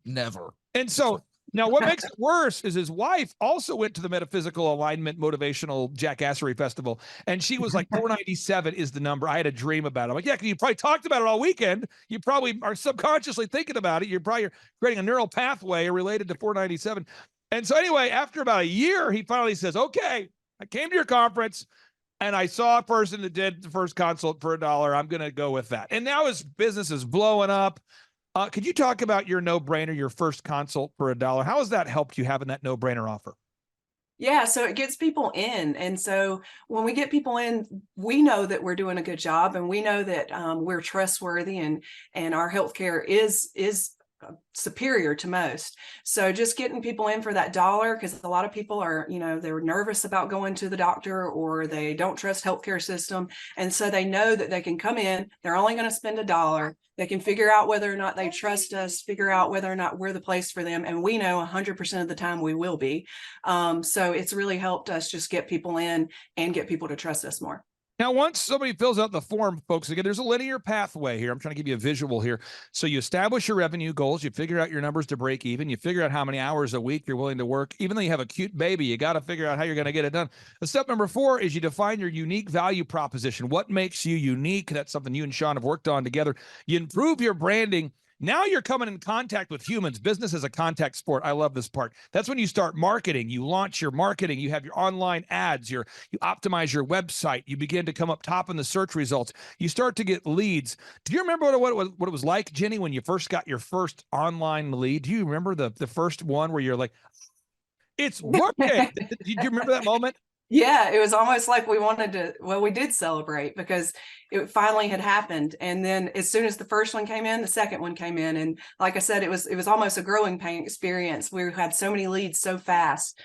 never. And so now what makes it worse is his wife also went to the Metaphysical Alignment Motivational Jackassery Festival. And she was like, 497 is the number. I had a dream about it. I'm like, yeah, you probably talked about it all weekend. You probably are subconsciously thinking about it. You're probably creating a neural pathway related to 497. And so anyway, after about a year, he finally says, okay, I came to your conference and I saw a person that did the first consult for $1. I'm going to go with that. And now his business is blowing up. Could you talk about your no-brainer, your first consult for $1? How has that helped you having that no-brainer offer? Yeah, so it gets people in. And so when we get people in, we know that we're doing a good job and we know that we're trustworthy and our healthcare is superior to most. So just getting people in for that $1, because a lot of people are, they're nervous about going to the doctor or they don't trust healthcare system. And so they know that they can come in, they're only going to spend $1. They can figure out whether or not they trust us, figure out whether or not we're the place for them. And we know 100% of the time we will be. So it's really helped us just get people in and get people to trust us more. Now, once somebody fills out the form, folks, again, there's a linear pathway here. I'm trying to give you a visual here. So you establish your revenue goals. You figure out your numbers to break even. You figure out how many hours a week you're willing to work. Even though you have a cute baby, you got to figure out how you're going to get it done. And step number 4 is you define your unique value proposition. What makes you unique? That's something you and Sean have worked on together. You improve your branding. Now you're coming in contact with humans. Business is a contact sport. I love this part. That's when you start marketing. You launch your marketing. You have your online ads. You optimize your website. You begin to come up top in the search results. You start to get leads. Do you remember what it was like, Jenny, when you first got your first online lead? Do you remember the first one where you're like, it's working? Do you remember that moment? Yeah, it was almost like we did celebrate because it finally had happened. And then as soon as the first one came in, the second one came in. And like I said, it was almost a growing pain experience. We had so many leads so fast.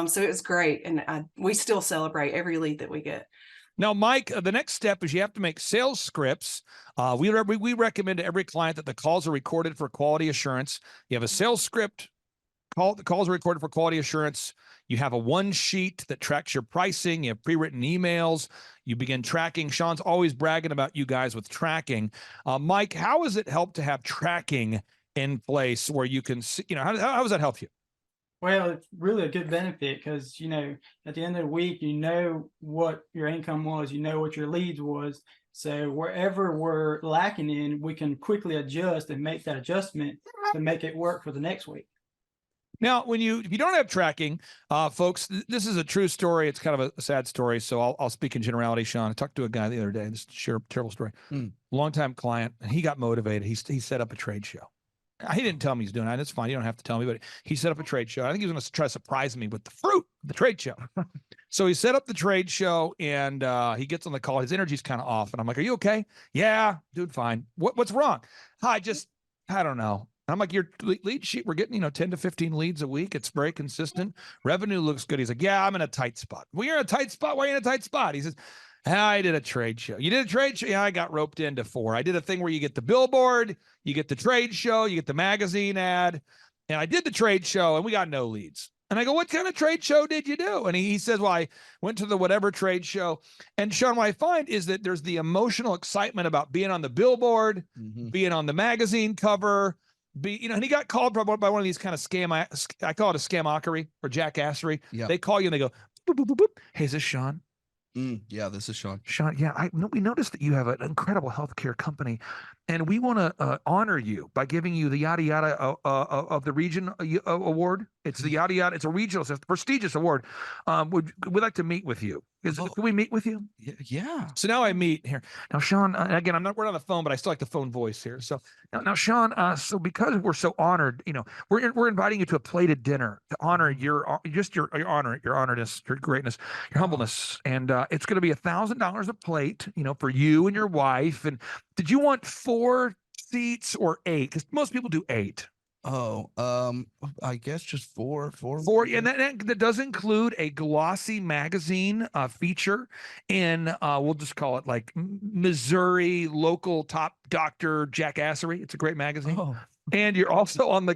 So it was great. And we still celebrate every lead that we get. Now, Mike, the next step is you have to make sales scripts. We recommend to every client that the calls are recorded for quality assurance. You have a sales script. The calls are recorded for quality assurance. You have a one sheet that tracks your pricing. You have pre-written emails. You begin tracking. Sean's always bragging about you guys with tracking. Mike, how has it helped to have tracking in place where you can see, how does that help you? Well, it's really a good benefit because, at the end of the week, what your income was, what your leads was. So wherever we're lacking in, we can quickly adjust and make that adjustment to make it work for the next week. Now, if you don't have tracking, folks, this is a true story. It's kind of a sad story, so I'll speak in generality, Sean. I talked to a guy the other day. This is a terrible story. Longtime client, and he got motivated. He set up a trade show. He didn't tell me he's doing that. It's fine. You don't have to tell me, but he set up a trade show. I think he was going to try to surprise me with the fruit of the trade show. So he set up the trade show, and he gets on the call. His energy's kind of off, and I'm like, "Are you okay?" "Yeah, dude, fine." What's wrong? I don't know. I'm like, your lead sheet, we're getting, 10 to 15 leads a week. It's very consistent. Revenue looks good. He's like, yeah, I'm in a tight spot. Well, you're in a tight spot. Why are you in a tight spot? He says, I did a trade show. You did a trade show? Yeah, I got roped into 4. I did a thing where you get the billboard, you get the trade show, you get the magazine ad. And I did the trade show and we got no leads. And I go, what kind of trade show did you do? And he says, well, I went to the whatever trade show. And Sean, what I find is that there's the emotional excitement about being on the billboard, being on the magazine cover, and he got called by one of these kind of scam. I call it a scamockery or jackassery. Yeah. They call you and they go, boop, boop, boop, boop. Hey, is this Sean? Yeah, this is Sean. Sean, yeah, we noticed that you have an incredible healthcare company, and we want to honor you by giving you the yada yada of the region award. It's the yada yada. It's a regional, it's a prestigious award. We'd like to meet with you. Can we meet with you? Yeah. So now I meet here. Now, Sean, again, we're on the phone, but I still like the phone voice here. So now Sean, so because we're so honored, we're inviting you to a plated dinner to honor your honor, your honoredness, your greatness, your humbleness. And it's going to be $1,000 a plate, for you and your wife. And did you want 4 seats or 8? Because most people do 8. Oh, I guess just 4. 4, and that does include a glossy magazine feature in we'll just call it like Missouri local top doctor jackassery. It's a great magazine. Oh. And you're also on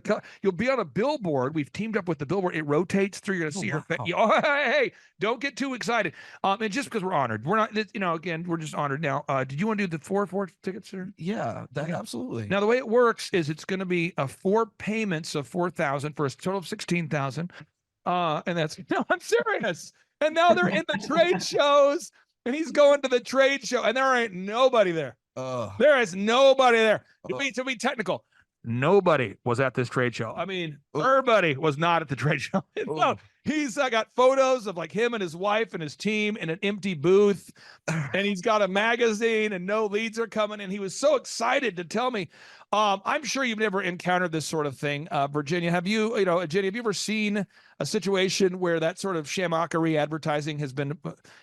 you'll be on a billboard. We've teamed up with the billboard. It rotates through. You're going to see your face. Oh, hey, don't get too excited. And just because we're honored, we're not, again, we're just honored. Now, did you want to do the 4 tickets, sir? Yeah, absolutely. Now, the way it works is it's going to be 4 payments of $4,000 for a total of $16,000. And that's, no, I'm serious. And now they're in the trade shows and he's going to the trade show and there ain't nobody there. There is nobody there. To be technical. Nobody was at this trade show. I mean, everybody was not at the trade show. No, he's got photos of like him and his wife and his team in an empty booth, and he's got a magazine and no leads are coming. And he was so excited to tell me. I'm sure you've never encountered this sort of thing, Virginia. Have you, Jenny, have you ever seen a situation where that sort of shamockery advertising has been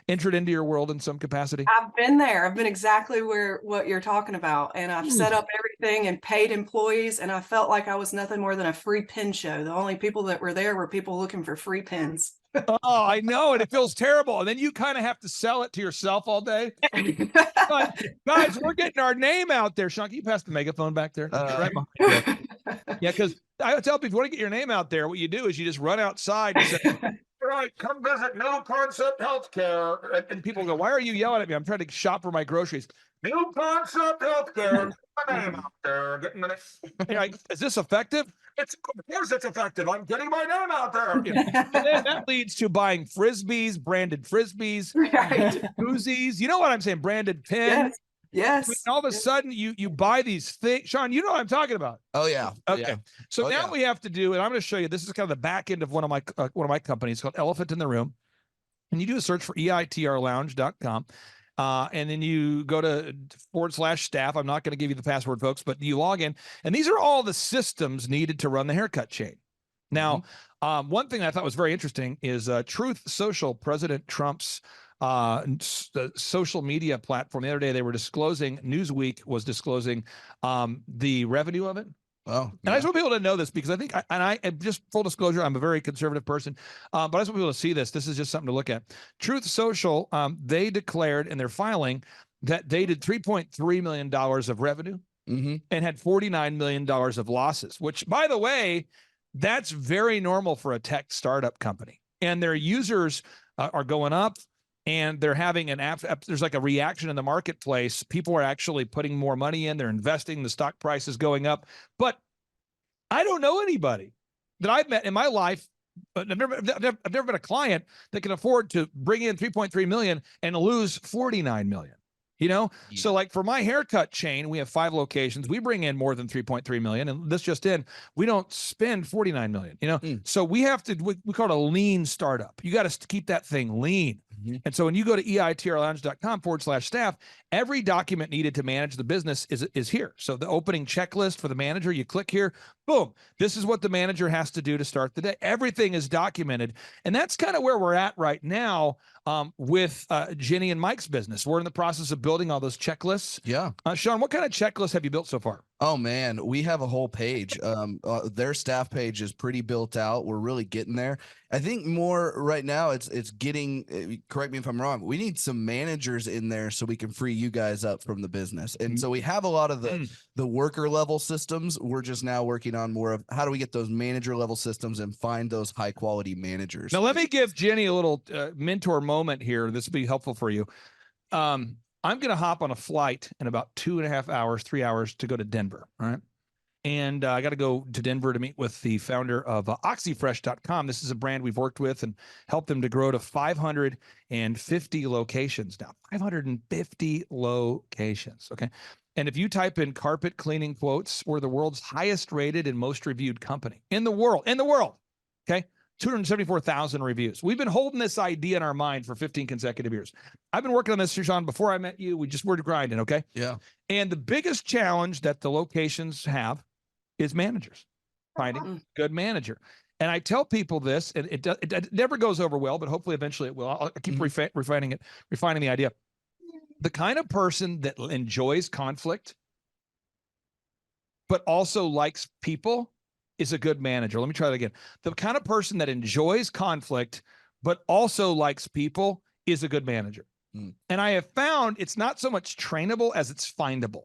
entered into your world in some capacity? I've been there. I've been exactly what you're talking about. And I've set up everything and paid employees. And I felt like I was nothing more than a free pin show. The only people that were there were people looking for free pins. Oh, I know. And it feels terrible. And then you kind of have to sell it to yourself all day. But, guys, we're getting our name out there. Sean, can you pass the megaphone back there? Right behind you. Yeah, because I tell people, if you want to get your name out there, what you do is you just run outside and say, all right, come visit New Concept Healthcare. And people go, why are you yelling at me? I'm trying to shop for my groceries. New Concept Healthcare. Get my name out there. You're like, is this effective? Of course it's effective. I'm getting my name out there. And then that leads to buying Frisbees, branded Frisbees, koozies. You know what I'm saying? Branded pins. Yes. And all of a sudden you buy these things. Sean, you know what I'm talking about. Oh, yeah. Okay. Yeah. So now we have to do, and I'm going to show you, this is kind of the back end of one of my companies called Elephant in the Room. And you do a search for eitrlounge.com. And then you go to /staff. I'm not going to give you the password, folks, but you log in. And these are all the systems needed to run the haircut chain. Now, one thing I thought was very interesting is Truth Social, President Trump's social media platform. The other day they were disclosing, Newsweek was disclosing the revenue of it. Oh, and I just want people to know this because I think, I just full disclosure, I'm a very conservative person, but I just want people to see this. This is just something to look at. Truth Social, they declared in their filing that they did $3.3 million of revenue and had $49 million of losses, which, by the way, that's very normal for a tech startup company. And their users are going up. And they're having there's like a reaction in the marketplace. People are actually putting more money in. They're investing. The stock price is going up. But I don't know anybody that I've met in my life. But I've never been a client that can afford to bring in 3.3 million and lose 49 million. So like for my haircut chain, we have 5 locations. We bring in more than 3.3 million. And this just in, we don't spend 49 million, So we have to, we call it a lean startup. You got to keep that thing lean. And so when you go to eitrlounge.com /staff, every document needed to manage the business is here. So the opening checklist for the manager, you click here, boom. This is what the manager has to do to start the day. Everything is documented. And that's kind of where we're at right now with Jenny and Mike's business. We're in the process of building all those checklists. Yeah. Sean, what kind of checklists have you built so far? Oh man, we have a whole page. Their staff page is pretty built out. We're really getting there. I think more right now it's getting, correct me if I'm wrong, we need some managers in there so we can free you guys up from the business. And so we have a lot of the worker level systems. We're just now working on more of how do we get those manager level systems and find those high quality managers. Now, let me give Jenny a little mentor moment here. This will be helpful for you. I'm going to hop on a flight in about 2.5 hours, 3 hours to go to Denver. All right. And I got to go to Denver to meet with the founder of oxyfresh.com. This is a brand we've worked with and helped them to grow to 550 locations now. 550 locations. Okay. And if you type in carpet cleaning quotes, we're the world's highest rated and most reviewed company in the world. Okay. 274,000 reviews. We've been holding this idea in our mind for 15 consecutive years. I've been working on this, Sean, before I met you. We just were grinding, okay? Yeah. And the biggest challenge that the locations have is managers, finding good manager. And I tell people this, and it never goes over well, but hopefully eventually it will. I'll keep refining the idea. The kind of person that enjoys conflict, but also likes people, is a good manager. Let me try that again. The kind of person that enjoys conflict, but also likes people, is a good manager. And I have found it's not so much trainable as it's findable.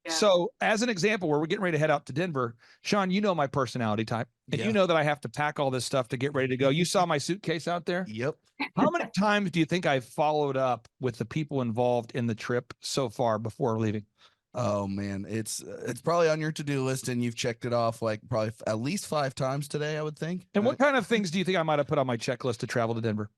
So as an example, where we're getting ready to head out to Denver, Sean, you know my personality type, and you know that I have to pack all this stuff to get ready to go. You saw my suitcase out there? Yep. How many times do you think I've followed up with the people involved in the trip so far before leaving? Oh man, it's probably on your to-do list and you've checked it off like probably at least 5 times today, I would think. And what kind of things do you think I might have put on my checklist to travel to Denver?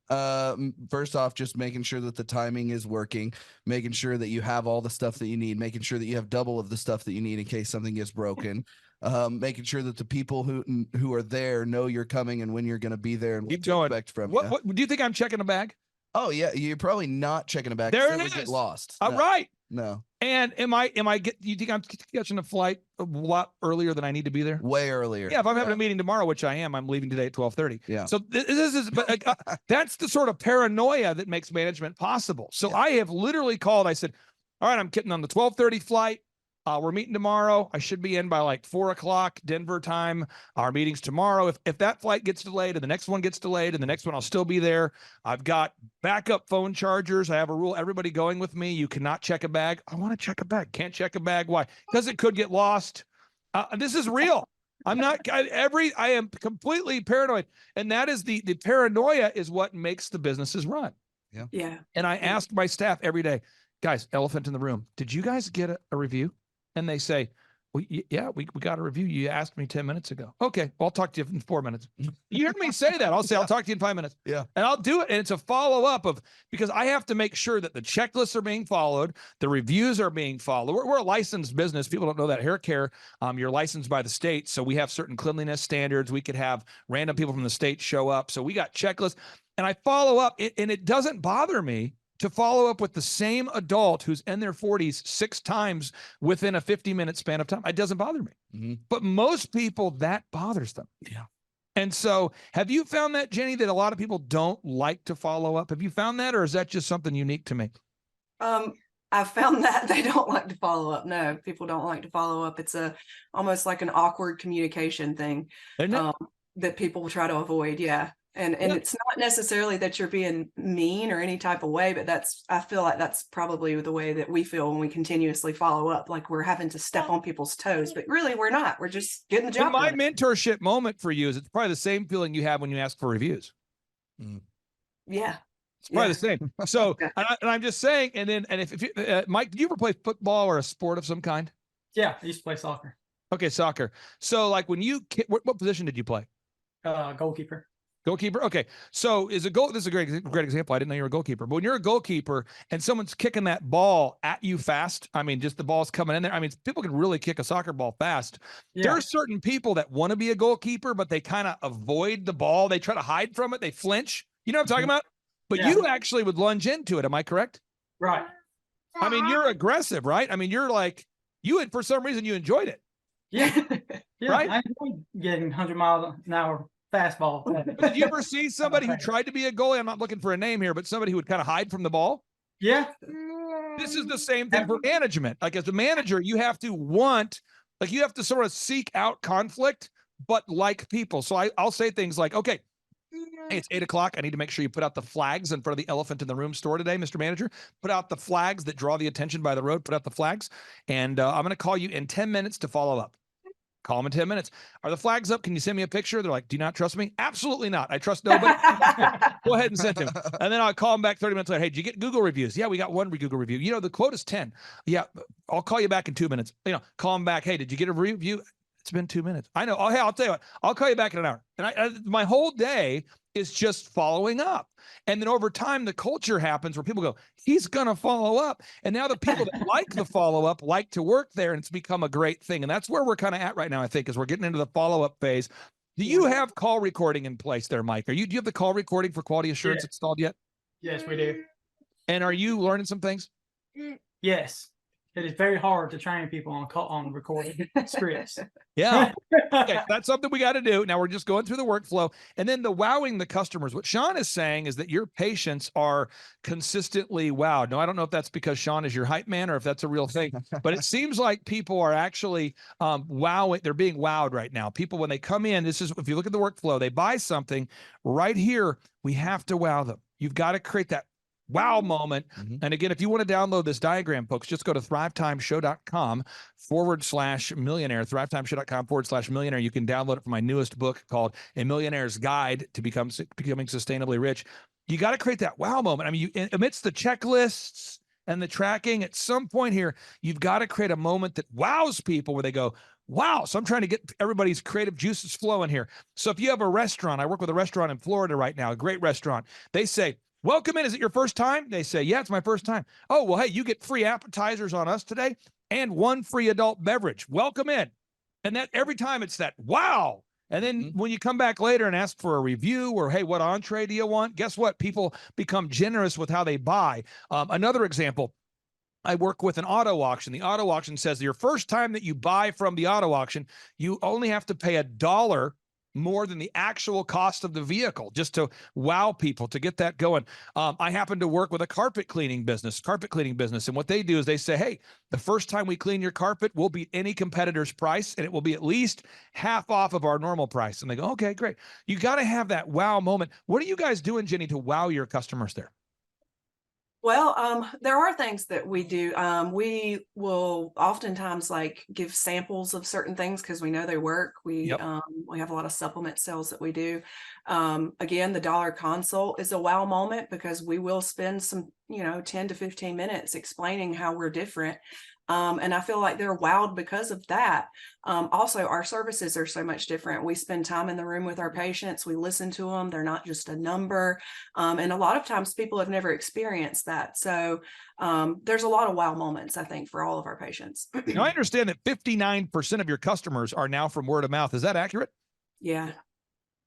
First off, just making sure that the timing is working, making sure that you have all the stuff that you need, making sure that you have double of the stuff that you need in case something gets broken. Making sure that the people who are there know you're coming and when you're going to be there and what to expect from you. What do you think I'm checking a bag? Oh yeah, you're probably not checking a bag. There it would is. Get lost. All right. No. And you think I'm catching a flight a lot earlier than I need to be there? Way earlier. Yeah, if I'm having a meeting tomorrow, which I am, I'm leaving today at 12:30. Yeah. So this is, but that's the sort of paranoia that makes management possible. So I have literally called. I said, all right, I'm getting on the 12:30 flight. We're meeting tomorrow. I should be in by like 4 o'clock Denver time. Our meeting's tomorrow. If that flight gets delayed and the next one gets delayed and the next one, I'll still be there. I've got backup phone chargers. I have a rule. Everybody going with me, you cannot check a bag. I want to check a bag. Can't check a bag. Why? Because it could get lost. This is real. I'm not I am completely paranoid. And that is the paranoia is what makes the businesses run. Yeah. Yeah. And I asked my staff every day, guys, elephant in the room, did you guys get a review? And they say, well, yeah, we got a review. You asked me 10 minutes ago. Okay, well, I'll talk to you in 4 minutes. You heard me say that. I'll say, I'll talk to you in 5 minutes. Yeah. And I'll do it. And it's a follow-up because I have to make sure that the checklists are being followed, the reviews are being followed. We're a licensed business. People don't know that. Hair care, you're licensed by the state. So we have certain cleanliness standards. We could have random people from the state show up. So we got checklists. And I follow up, and it doesn't bother me to follow up with the same adult who's in their 40s 6 times within a 50-minute span of time. It doesn't bother me. But most people, that bothers them. Yeah. And so have you found that, Jenny, that a lot of people don't like to follow up? Have you found that, or is that just something unique to me? I found that they don't like to follow up. No, people don't like to follow up. It's almost like an awkward communication thing that people try to avoid. Yeah. And it's not necessarily that you're being mean or any type of way, but I feel like that's probably the way that we feel when we continuously follow up, like we're having to step on people's toes, but really we're not. We're just getting the job My done. mentorship moment for you is it's probably the same feeling you have when you ask for reviews. Yeah. It's probably the same. So, and I'm just saying, and if you, Mike, did you ever play football or a sport of some kind? Yeah, I used to play soccer. Okay, soccer. So like when what position did you play? Goalkeeper. Goalkeeper. Okay. So this is a great example. I didn't know you were a goalkeeper, but when you're a goalkeeper and someone's kicking that ball at you fast, I mean, just the ball's coming in there. I mean, people can really kick a soccer ball fast. Yeah. There are certain people that want to be a goalkeeper, but they kind of avoid the ball. They try to hide from it. They flinch. You know what I'm talking about? But you actually would lunge into it. Am I correct? Right. I mean, you're aggressive, right? I mean, you're like, for some reason you enjoyed it. Yeah. Right? I enjoyed getting 100 miles an hour fastball. Did you ever see somebody who tried to be a goalie? I'm not looking for a name here, but somebody who would kind of hide from the ball? Yeah. This is the same thing for management. Like as a manager, you have to want, like you have to sort of seek out conflict, but like people. So I'll say things like, okay, hey, it's 8 o'clock. I need to make sure you put out the flags in front of the elephant in the room store today, Mr. Manager. Put out the flags that draw the attention by the road. Put out the flags. And I'm going to call you in 10 minutes to follow up. Call them in 10 minutes. Are the flags up? Can you send me a picture? They're like, do you not trust me? Absolutely not. I trust nobody. Go ahead and send them. And then I'll call them back 30 minutes later. Hey, did you get Google reviews? Yeah, we got one Google review. You know, the quote is 10. Yeah, I'll call you back in 2 minutes. You know, call them back. Hey, did you get a review? It's been 2 minutes. I know. Oh, hey, I'll tell you what. I'll call you back in an hour. And my whole day is just following up. And then over time, the culture happens where people go, he's going to follow up. And now the people that like the follow-up like to work there, and it's become a great thing. And that's where we're kind of at right now, I think, is we're getting into the follow-up phase. Do you have call recording in place there, Mike? Do you have the call recording for quality assurance installed yet? Yes, we do. And are you learning some things? Yes. It is very hard to train people on recording scripts. Yeah. Okay, that's something we got to do. Now we're just going through the workflow. And then the wowing the customers. What Sean is saying is that your patients are consistently wowed. Now, I don't know if that's because Sean is your hype man or if that's a real thing, but it seems like people are actually wowing. They're being wowed right now. People, when they come in, this is, if you look at the workflow, they buy something right here. We have to wow them. You've got to create that wow moment. And again, if you want to download this diagram, folks, just go to thrivetimeshow.com/millionaire, thrivetimeshow.com/millionaire. You can download it from my newest book called A Millionaire's Guide to Becoming Sustainably Rich. You got to create that wow moment. I mean, amidst the checklists and the tracking, at some point here, you've got to create a moment that wows people where they go, wow. So I'm trying to get everybody's creative juices flowing here. So if you have a restaurant, I work with a restaurant in Florida right now, a great restaurant. They say, welcome in. Is it your first time? They say, yeah, it's my first time. Oh, well, hey, you get free appetizers on us today and one free adult beverage. Welcome in. And that every time it's that, wow. And then when you come back later and ask for a review or, hey, what entree do you want? Guess what? People become generous with how they buy. Another example, I work with an auto auction. The auto auction says your first time that you buy from the auto auction, you only have to pay $1 more than the actual cost of the vehicle, just to wow people, to get that going. I happen to work with a carpet cleaning business. And what they do is they say, hey, the first time we clean your carpet, we'll beat any competitor's price, and it will be at least half off of our normal price. And they go, okay, great. You got to have that wow moment. What are you guys doing, Jenny, to wow your customers there? Well, there are things that we do. We will oftentimes like give samples of certain things because we know they work. We have a lot of supplement sales that we do. Again, the dollar consult is a wow moment because we will spend some, 10 to 15 minutes explaining how we're different. And I feel like they're wowed because of that. Also, our services are so much different. We spend time in the room with our patients. We listen to them. They're not just a number. And a lot of times people have never experienced that. So there's a lot of wow moments, I think, for all of our patients. Now, I understand that 59% of your customers are now from word of mouth. Is that accurate? Yeah.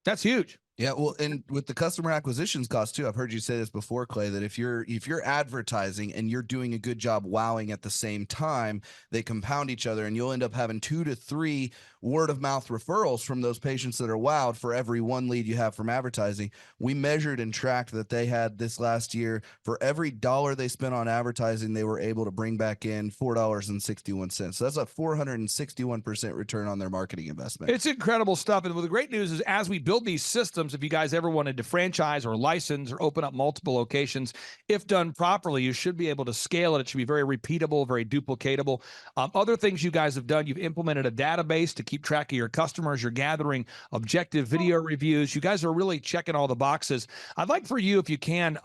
That's huge. Yeah, well, and with the customer acquisitions cost too, I've heard you say this before, Clay, that if you're advertising and you're doing a good job wowing at the same time, they compound each other, and you'll end up having 2 to 3 word of mouth referrals from those patients that are wowed for every 1 lead you have from advertising. We measured and tracked that they had this last year, for every $1 they spent on advertising, they were able to bring back in $4.61. So that's a 461% return on their marketing investment. It's incredible stuff. And the great news is, as we build these systems, if you guys ever wanted to franchise or license or open up multiple locations, if done properly, you should be able to scale it. It should be very repeatable, very duplicatable. Other things you guys have done, you've implemented a database to keep track of your customers. You're gathering objective video reviews. You guys are really checking all the boxes. I'd like for you, if you can,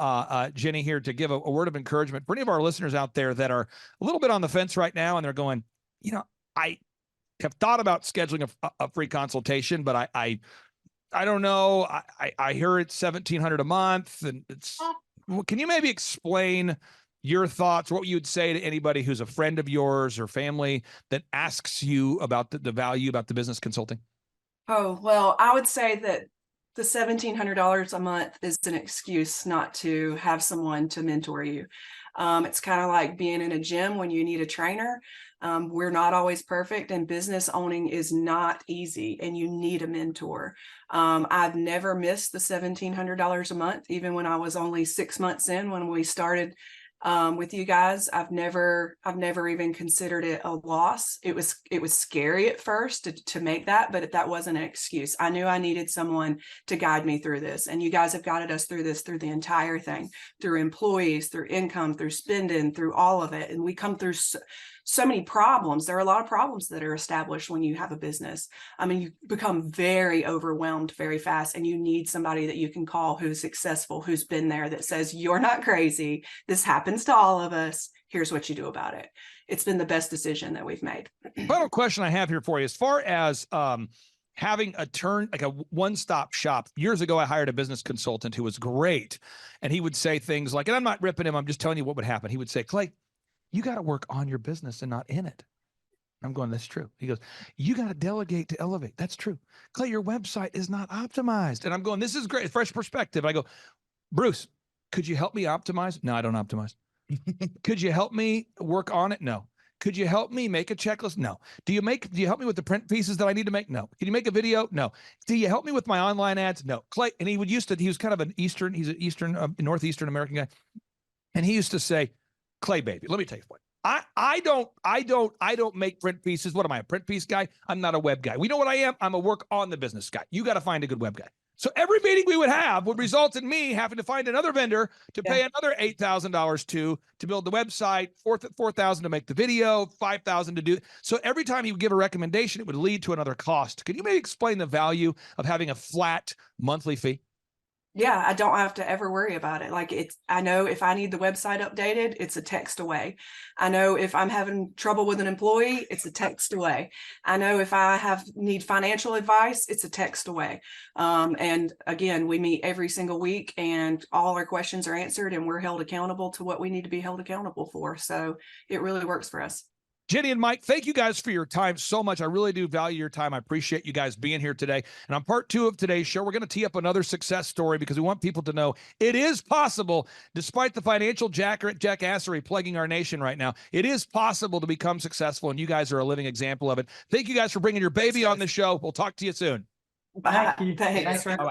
Jenny, here, to give a word of encouragement for any of our listeners out there that are a little bit on the fence right now, and they're going, I have thought about scheduling a free consultation, but I don't know. I hear it's $1,700 a month, and can you maybe explain your thoughts, what you'd say to anybody who's a friend of yours or family that asks you about the value about the business consulting? Oh, well, I would say that the $1,700 a month is an excuse not to have someone to mentor you. It's kind of like being in a gym when you need a trainer. We're not always perfect, and business owning is not easy, and you need a mentor. I've never missed the $1,700 a month, even when I was only 6 months in when we started With you guys, I've never even considered it a loss. It was scary at first to make that, but that wasn't an excuse. I knew I needed someone to guide me through this, and you guys have guided us through this, through the entire thing, through employees, through income, through spending, through all of it. And we come through so many problems. There are a lot of problems that are established when you have a business. I mean, you become very overwhelmed very fast, and you need somebody that you can call who's successful, who's been there, that says, you're not crazy. This happens to all of us. Here's what you do about it. It's been the best decision that we've made. Final question I have here for you, as far as having a one-stop shop. Years ago, I hired a business consultant who was great. And he would say things like, and I'm not ripping him, I'm just telling you what would happen. He would say, Clay, you got to work on your business and not in it. I'm going, that's true. He goes, you got to delegate to elevate. That's true. Clay, your website is not optimized. And I'm going, this is great. Fresh perspective. I go, Bruce, could you help me optimize? No, I don't optimize. Could you help me work on it? No. Could you help me make a checklist? No. Do you help me with the print pieces that I need to make? No. Can you make a video? No. Do you help me with my online ads? No. Clay, and he was kind of he's an Eastern, Northeastern American guy. And he used to say, Clay, baby, let me tell you what. I don't make print pieces. What am I, a print piece guy? I'm not a web guy. We know what I am. I'm a work on the business guy. You got to find a good web guy. So every meeting we would have would result in me having to find another vendor to pay another $8,000 to build the website, $4,000 to make the video, $5,000 to do. So every time he would give a recommendation, it would lead to another cost. Could you maybe explain the value of having a flat monthly fee? Yeah, I don't have to ever worry about it. I know if I need the website updated, it's a text away. I know if I'm having trouble with an employee, it's a text away. I know if I need financial advice, it's a text away. And again, we meet every single week and all our questions are answered and we're held accountable to what we need to be held accountable for. So it really works for us. Jenny and Mike, thank you guys for your time so much. I really do value your time. I appreciate you guys being here today. And on part 2 of today's show, we're going to tee up another success story because we want people to know it is possible, despite the financial jackassery plaguing our nation right now. It is possible to become successful, and you guys are a living example of it. Thank you guys for bringing your baby on the show. We'll talk to you soon. Bye. Thank you. Thanks. Bye-bye.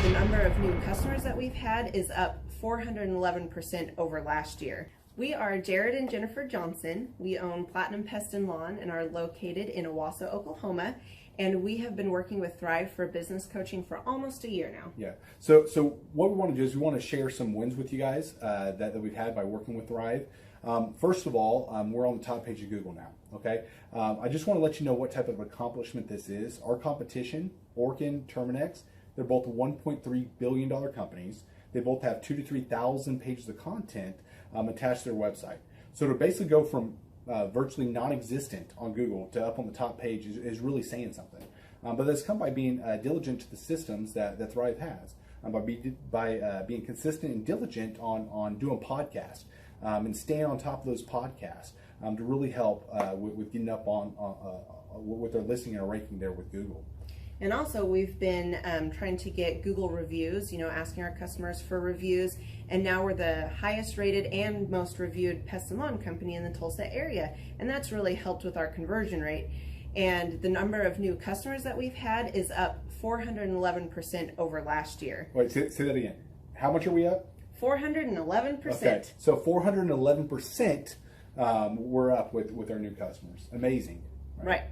The number of new customers that we've had is up 411% over last year. We are Jared and Jennifer Johnson. We own Platinum Pest and Lawn and are located in Owasso, Oklahoma. And we have been working with Thrive for business coaching for almost a year now. Yeah. So what we want to do is we want to share some wins with you guys that we've had by working with Thrive. First of all, we're on the top page of Google now. Okay. I just want to let you know what type of accomplishment this is. Our competition, Orkin, Terminex, they're both $1.3 billion companies. They both have 2,000 to 3,000 pages of content attached to their website. So to basically go from virtually non-existent on Google to up on the top page is really saying something. But that's come by being diligent to the systems that Thrive has, by being consistent and diligent on doing podcasts and staying on top of those podcasts to really help with getting up on with their listing and ranking there with Google. And also we've been trying to get Google reviews, asking our customers for reviews. And now we're the highest rated and most reviewed pest and lawn company in the Tulsa area. And that's really helped with our conversion rate. And the number of new customers that we've had is up 411% over last year. Wait, say that again. How much are we up? 411%. Okay, so 411% we're up with our new customers. Amazing. Right.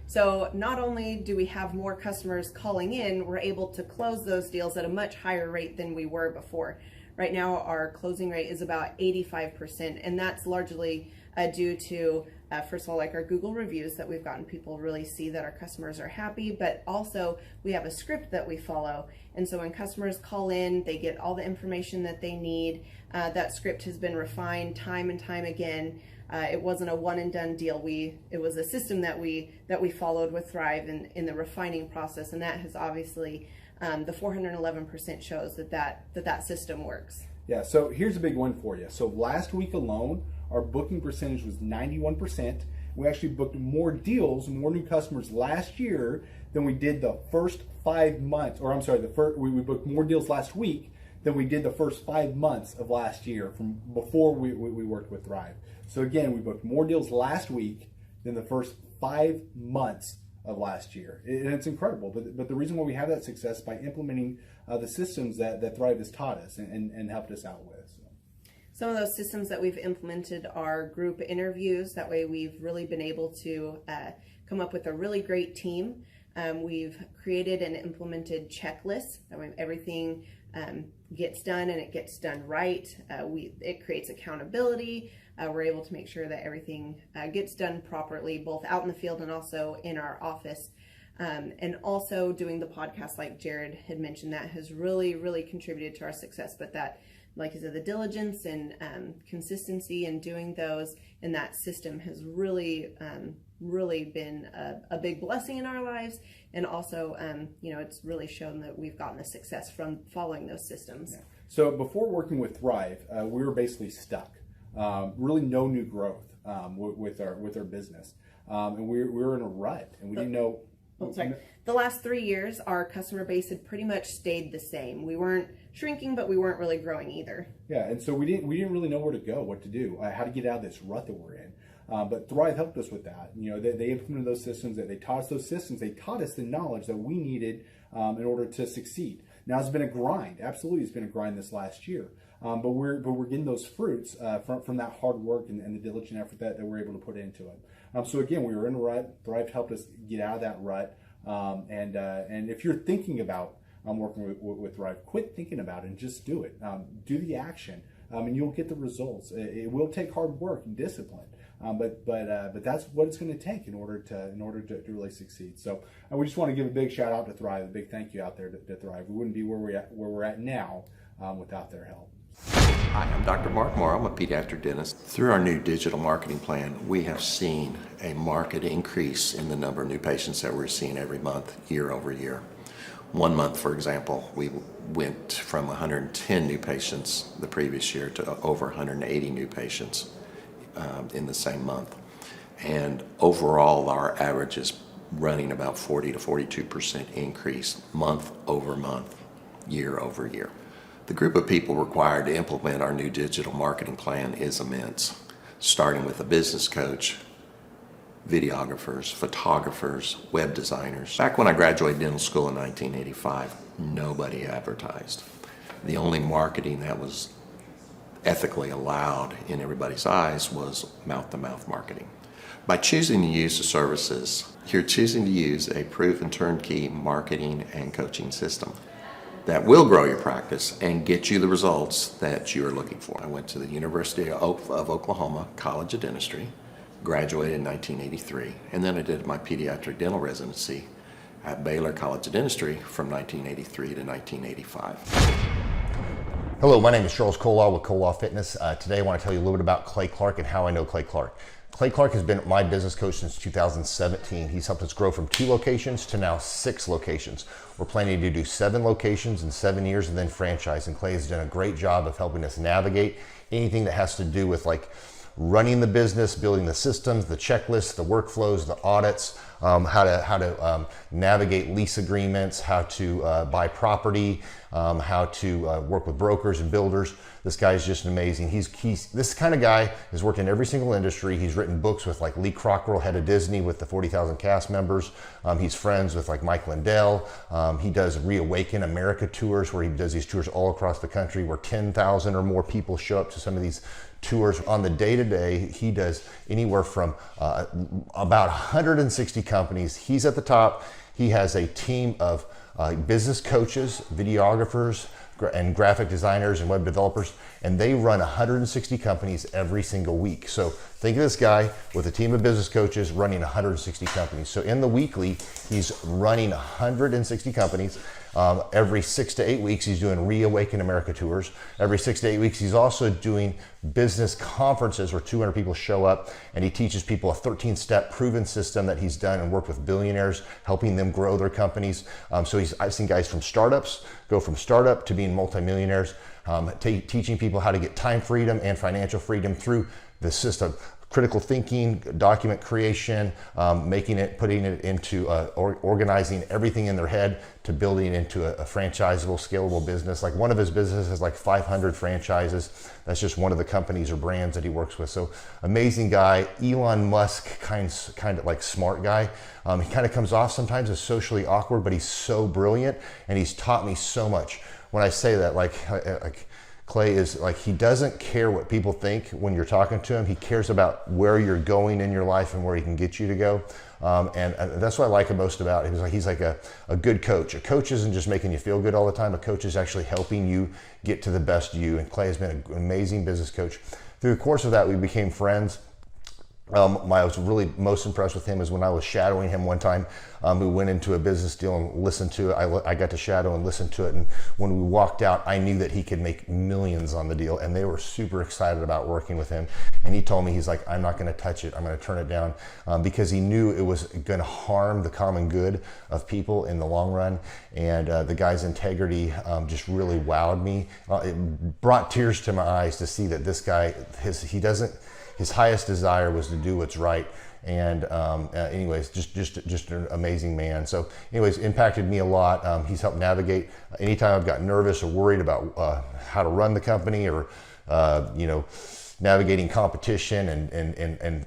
So not only do we have more customers calling in, we're able to close those deals at a much higher rate than we were before. Right now, our closing rate is about 85%, and that's largely due to, first of all, like our Google reviews that we've gotten people really see that our customers are happy, but also we have a script that we follow. And so when customers call in, they get all the information that they need. That script has been refined time and time again. It wasn't a one and done deal. It was a system that we followed with Thrive in the refining process, and that has obviously the 411% shows that system works. Yeah. So here's a big one for you. So last week alone, our booking percentage was 91%. We actually booked more deals, more new customers last year than we did the first 5 months. Or I'm sorry, we booked more deals last week than we did the first 5 months of last year from before we worked with Thrive. So again, we booked more deals last week than the first 5 months of last year. And it's incredible. But the reason why we have that success by implementing the systems that Thrive has taught us and helped us out with. So. Some of those systems that we've implemented are group interviews. That way we've really been able to come up with a really great team. We've created and implemented checklists. That way everything gets done and it gets done right. It creates accountability. We're able to make sure that everything gets done properly, both out in the field and also in our office. And also doing the podcast, like Jared had mentioned, that has really, really contributed to our success. But that, like I said, the diligence and consistency in doing those and that system has really, really been a big blessing in our lives. And also, it's really shown that we've gotten the success from following those systems. Yeah. So before working with Thrive, we were basically stuck. Really no new growth with our business. And we were in a rut and we didn't know. The last 3 years, our customer base had pretty much stayed the same. We weren't shrinking, but we weren't really growing either. Yeah, and so we didn't really know where to go, what to do, how to get out of this rut that we're in. But Thrive helped us with that. They implemented those systems. They taught us those systems. They taught us the knowledge that we needed in order to succeed. Now it's been a grind. Absolutely, it's been a grind this last year. But we're getting those fruits from that hard work and the diligent effort that we're able to put into it. So again, we were in a rut. Thrive helped us get out of that rut. And if you're thinking about working with Thrive, quit thinking about it and just do it. Do the action, and you'll get the results. It will take hard work and discipline, but that's what it's going to take in order to really succeed. So we just want to give a big shout out to Thrive, a big thank you out there to Thrive. We wouldn't be where we're at now without their help. Hi, I'm Dr. Mark Moore. I'm a pediatric dentist. Through our new digital marketing plan, we have seen a marked increase in the number of new patients that we're seeing every month, year over year. 1 month, for example, we went from 110 new patients the previous year to over 180 new patients in the same month. And overall, our average is running about 40 to 42% increase month over month, year over year. The group of people required to implement our new digital marketing plan is immense, starting with a business coach, videographers, photographers, web designers. Back when I graduated dental school in 1985, nobody advertised. The only marketing that was ethically allowed in everybody's eyes was mouth-to-mouth marketing. By choosing to use the services, you're choosing to use a proven turnkey marketing and coaching system that will grow your practice and get you the results that you are looking for. I went to the University of Oklahoma College of Dentistry, graduated in 1983, and then I did my pediatric dental residency at Baylor College of Dentistry from 1983 to 1985. Hello, my name is Charles Kolaw with Kolaw Fitness. Today I want to tell you a little bit about Clay Clark and how I know Clay Clark. Clay Clark has been my business coach since 2017. He's helped us grow from 2 locations to now 6 locations. We're planning to do 7 locations in 7 years and then franchise. And Clay has done a great job of helping us navigate anything that has to do with like running the business, building the systems, the checklists, the workflows, the audits, how to navigate lease agreements, how to buy property, how to work with brokers and builders. This guy is just amazing. He's this kind of guy has worked in every single industry. He's written books with like Lee Cockrell, head of Disney, with the 40,000 cast members. He's friends with like Mike Lindell. He does Reawaken America tours where he does these tours all across the country where 10,000 or more people show up to some of these tours. On the day-to-day, he does anywhere from about 160 companies. He's at the top. He has a team of business coaches, videographers, and graphic designers and web developers, and they run 160 companies every single week. So think of this guy with a team of business coaches running 160 companies. So in the weekly, he's running 160 companies. Every 6 to 8 weeks, he's doing Reawaken America tours. Every 6 to 8 weeks, he's also doing business conferences where 200 people show up, and he teaches people a 13-step proven system that he's done and worked with billionaires, helping them grow their companies. So I've seen guys from startups go from startup to being multimillionaires, teaching people how to get time freedom and financial freedom through the system. critical thinking, document creation, putting it into organizing everything in their head to building it into a franchisable, scalable business. Like one of his businesses has like 500 franchises. That's just one of the companies or brands that he works with. So amazing guy. Elon Musk, kind of like smart guy. He kind of comes off sometimes as socially awkward, but he's so brilliant and he's taught me so much. When I say that, like Clay is like, he doesn't care what people think when you're talking to him. He cares about where you're going in your life and where he can get you to go. And that's what I like him most about him. He's like a good coach. A coach isn't just making you feel good all the time. A coach is actually helping you get to the best you. And Clay has been an amazing business coach. Through the course of that, we became friends. I was really most impressed with him is when I was shadowing him one time. We went into a business deal and listened to it. I got to shadow and listen to it. And when we walked out, I knew that he could make millions on the deal. And they were super excited about working with him. And he told me, he's like, I'm not going to touch it. I'm going to turn it down because he knew it was going to harm the common good of people in the long run. And the guy's integrity just really wowed me. It brought tears to my eyes to see that this guy, his highest desire was to do what's right. And anyways, just an amazing man. So anyways, impacted me a lot. He's helped navigate anytime I've got nervous or worried about how to run the company or, navigating competition and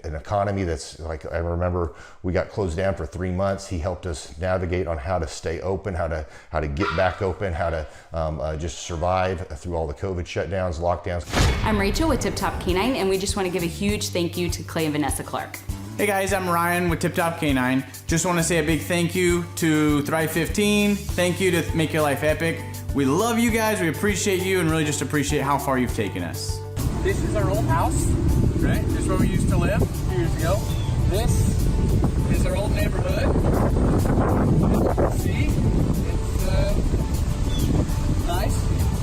an economy that's like, I remember we got closed down for 3 months. He helped us navigate on how to stay open, how to get back open, how to just survive through all the COVID shutdowns, lockdowns. I'm Rachel with Tip Top Canine, and we just want to give a huge thank you to Clay and Vanessa Clark. Hey guys, I'm Ryan with Tip Top Canine. Just want to say a big thank you to Thrive 15. Thank you to Make Your Life Epic. We love you guys, we appreciate you, and really just appreciate how far you've taken us. This is our old house, right? This is where we used to live a few years ago. This is our old neighborhood. See, it's nice,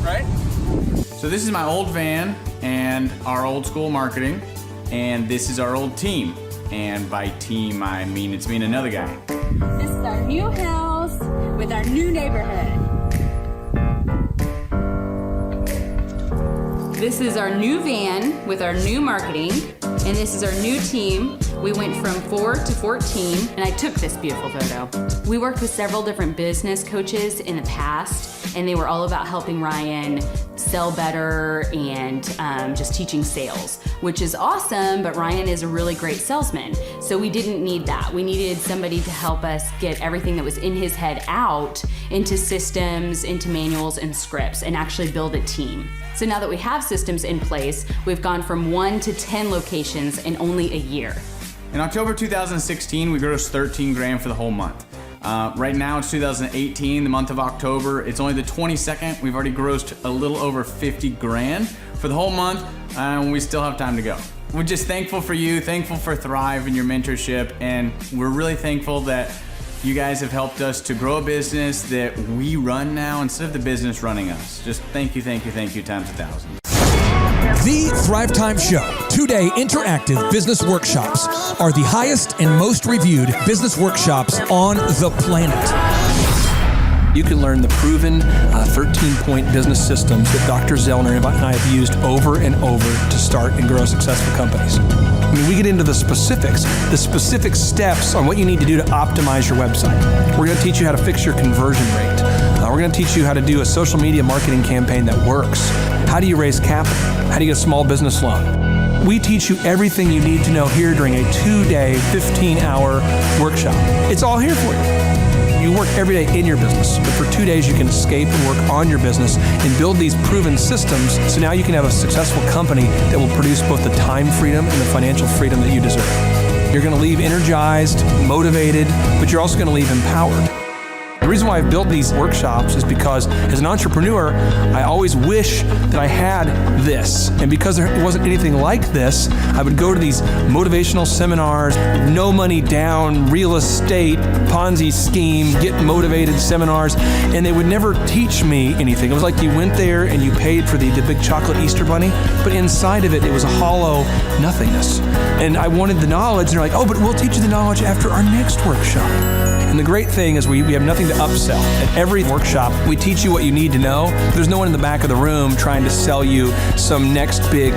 right? So this is my old van and our old school marketing, and this is our old team. And by team, I mean it's me and another guy. This is our new house with our new neighborhood. This is our new van with our new marketing, and this is our new team. We went from 4 to 14, and I took this beautiful photo. We worked with several different business coaches in the past, and they were all about helping Ryan sell better and just teaching sales, which is awesome, but Ryan is a really great salesman. So we didn't need that. We needed somebody to help us get everything that was in his head out into systems, into manuals and scripts, and actually build a team. So now that we have systems in place, we've gone from 1 to 10 locations in only a year. In October 2016, we grossed 13 grand for the whole month. Right now it's 2018, the month of October. It's only the 22nd. We've already grossed a little over 50 grand for the whole month, and we still have time to go. We're just thankful for you, thankful for Thrive and your mentorship, and we're really thankful that you guys have helped us to grow a business that we run now instead of the business running us. Just thank you times 1,000. The Thrivetime Show 2-day interactive business workshops are the highest and most reviewed business workshops on the planet. You can learn the proven 13-point business systems that Dr. Zellner and I have used over and over to start and grow successful companies. I mean, we get into the specific steps on what you need to do to optimize your website. We're going to teach you how to fix your conversion rate. We're going to teach you how to do a social media marketing campaign that works. How do you raise capital? How do you get a small business loan? We teach you everything you need to know here during a 2-day, 15-hour workshop. It's all here for you. You work every day in your business, but for 2 days you can escape and work on your business and build these proven systems so now you can have a successful company that will produce both the time freedom and the financial freedom that you deserve. You're going to leave energized, motivated, but you're also going to leave empowered. The reason why I've built these workshops is because as an entrepreneur, I always wish that I had this. And because there wasn't anything like this, I would go to these motivational seminars, no money down, real estate, Ponzi scheme, get motivated seminars, and they would never teach me anything. It was like you went there and you paid for the big chocolate Easter bunny, but inside of it, it was a hollow nothingness. And I wanted the knowledge, and they're like, oh, but we'll teach you the knowledge after our next workshop. And the great thing is we have nothing to upsell. At every workshop, we teach you what you need to know. There's no one in the back of the room trying to sell you some next big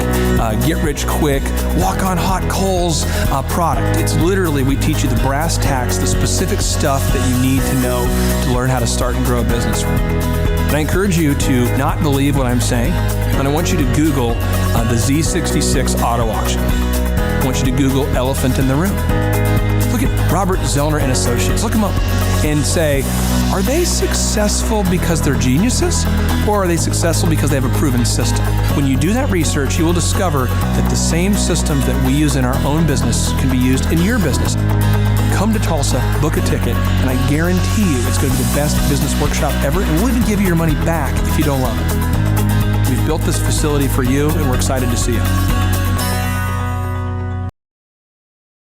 get-rich-quick, walk-on-hot coals product. It's literally, we teach you the brass tacks, the specific stuff that you need to know to learn how to start and grow a business. And I encourage you to not believe what I'm saying, and I want you to Google the Z66 auto auction. I want you to Google elephant in the room. Look at Robert Zellner and Associates. Look them up and say, are they successful because they're geniuses, or are they successful because they have a proven system? When you do that research, you will discover that the same systems that we use in our own business can be used in your business. Come to Tulsa, book a ticket, and I guarantee you it's going to be the best business workshop ever, and we'll even give you your money back if you don't love it. We've built this facility for you, and we're excited to see you.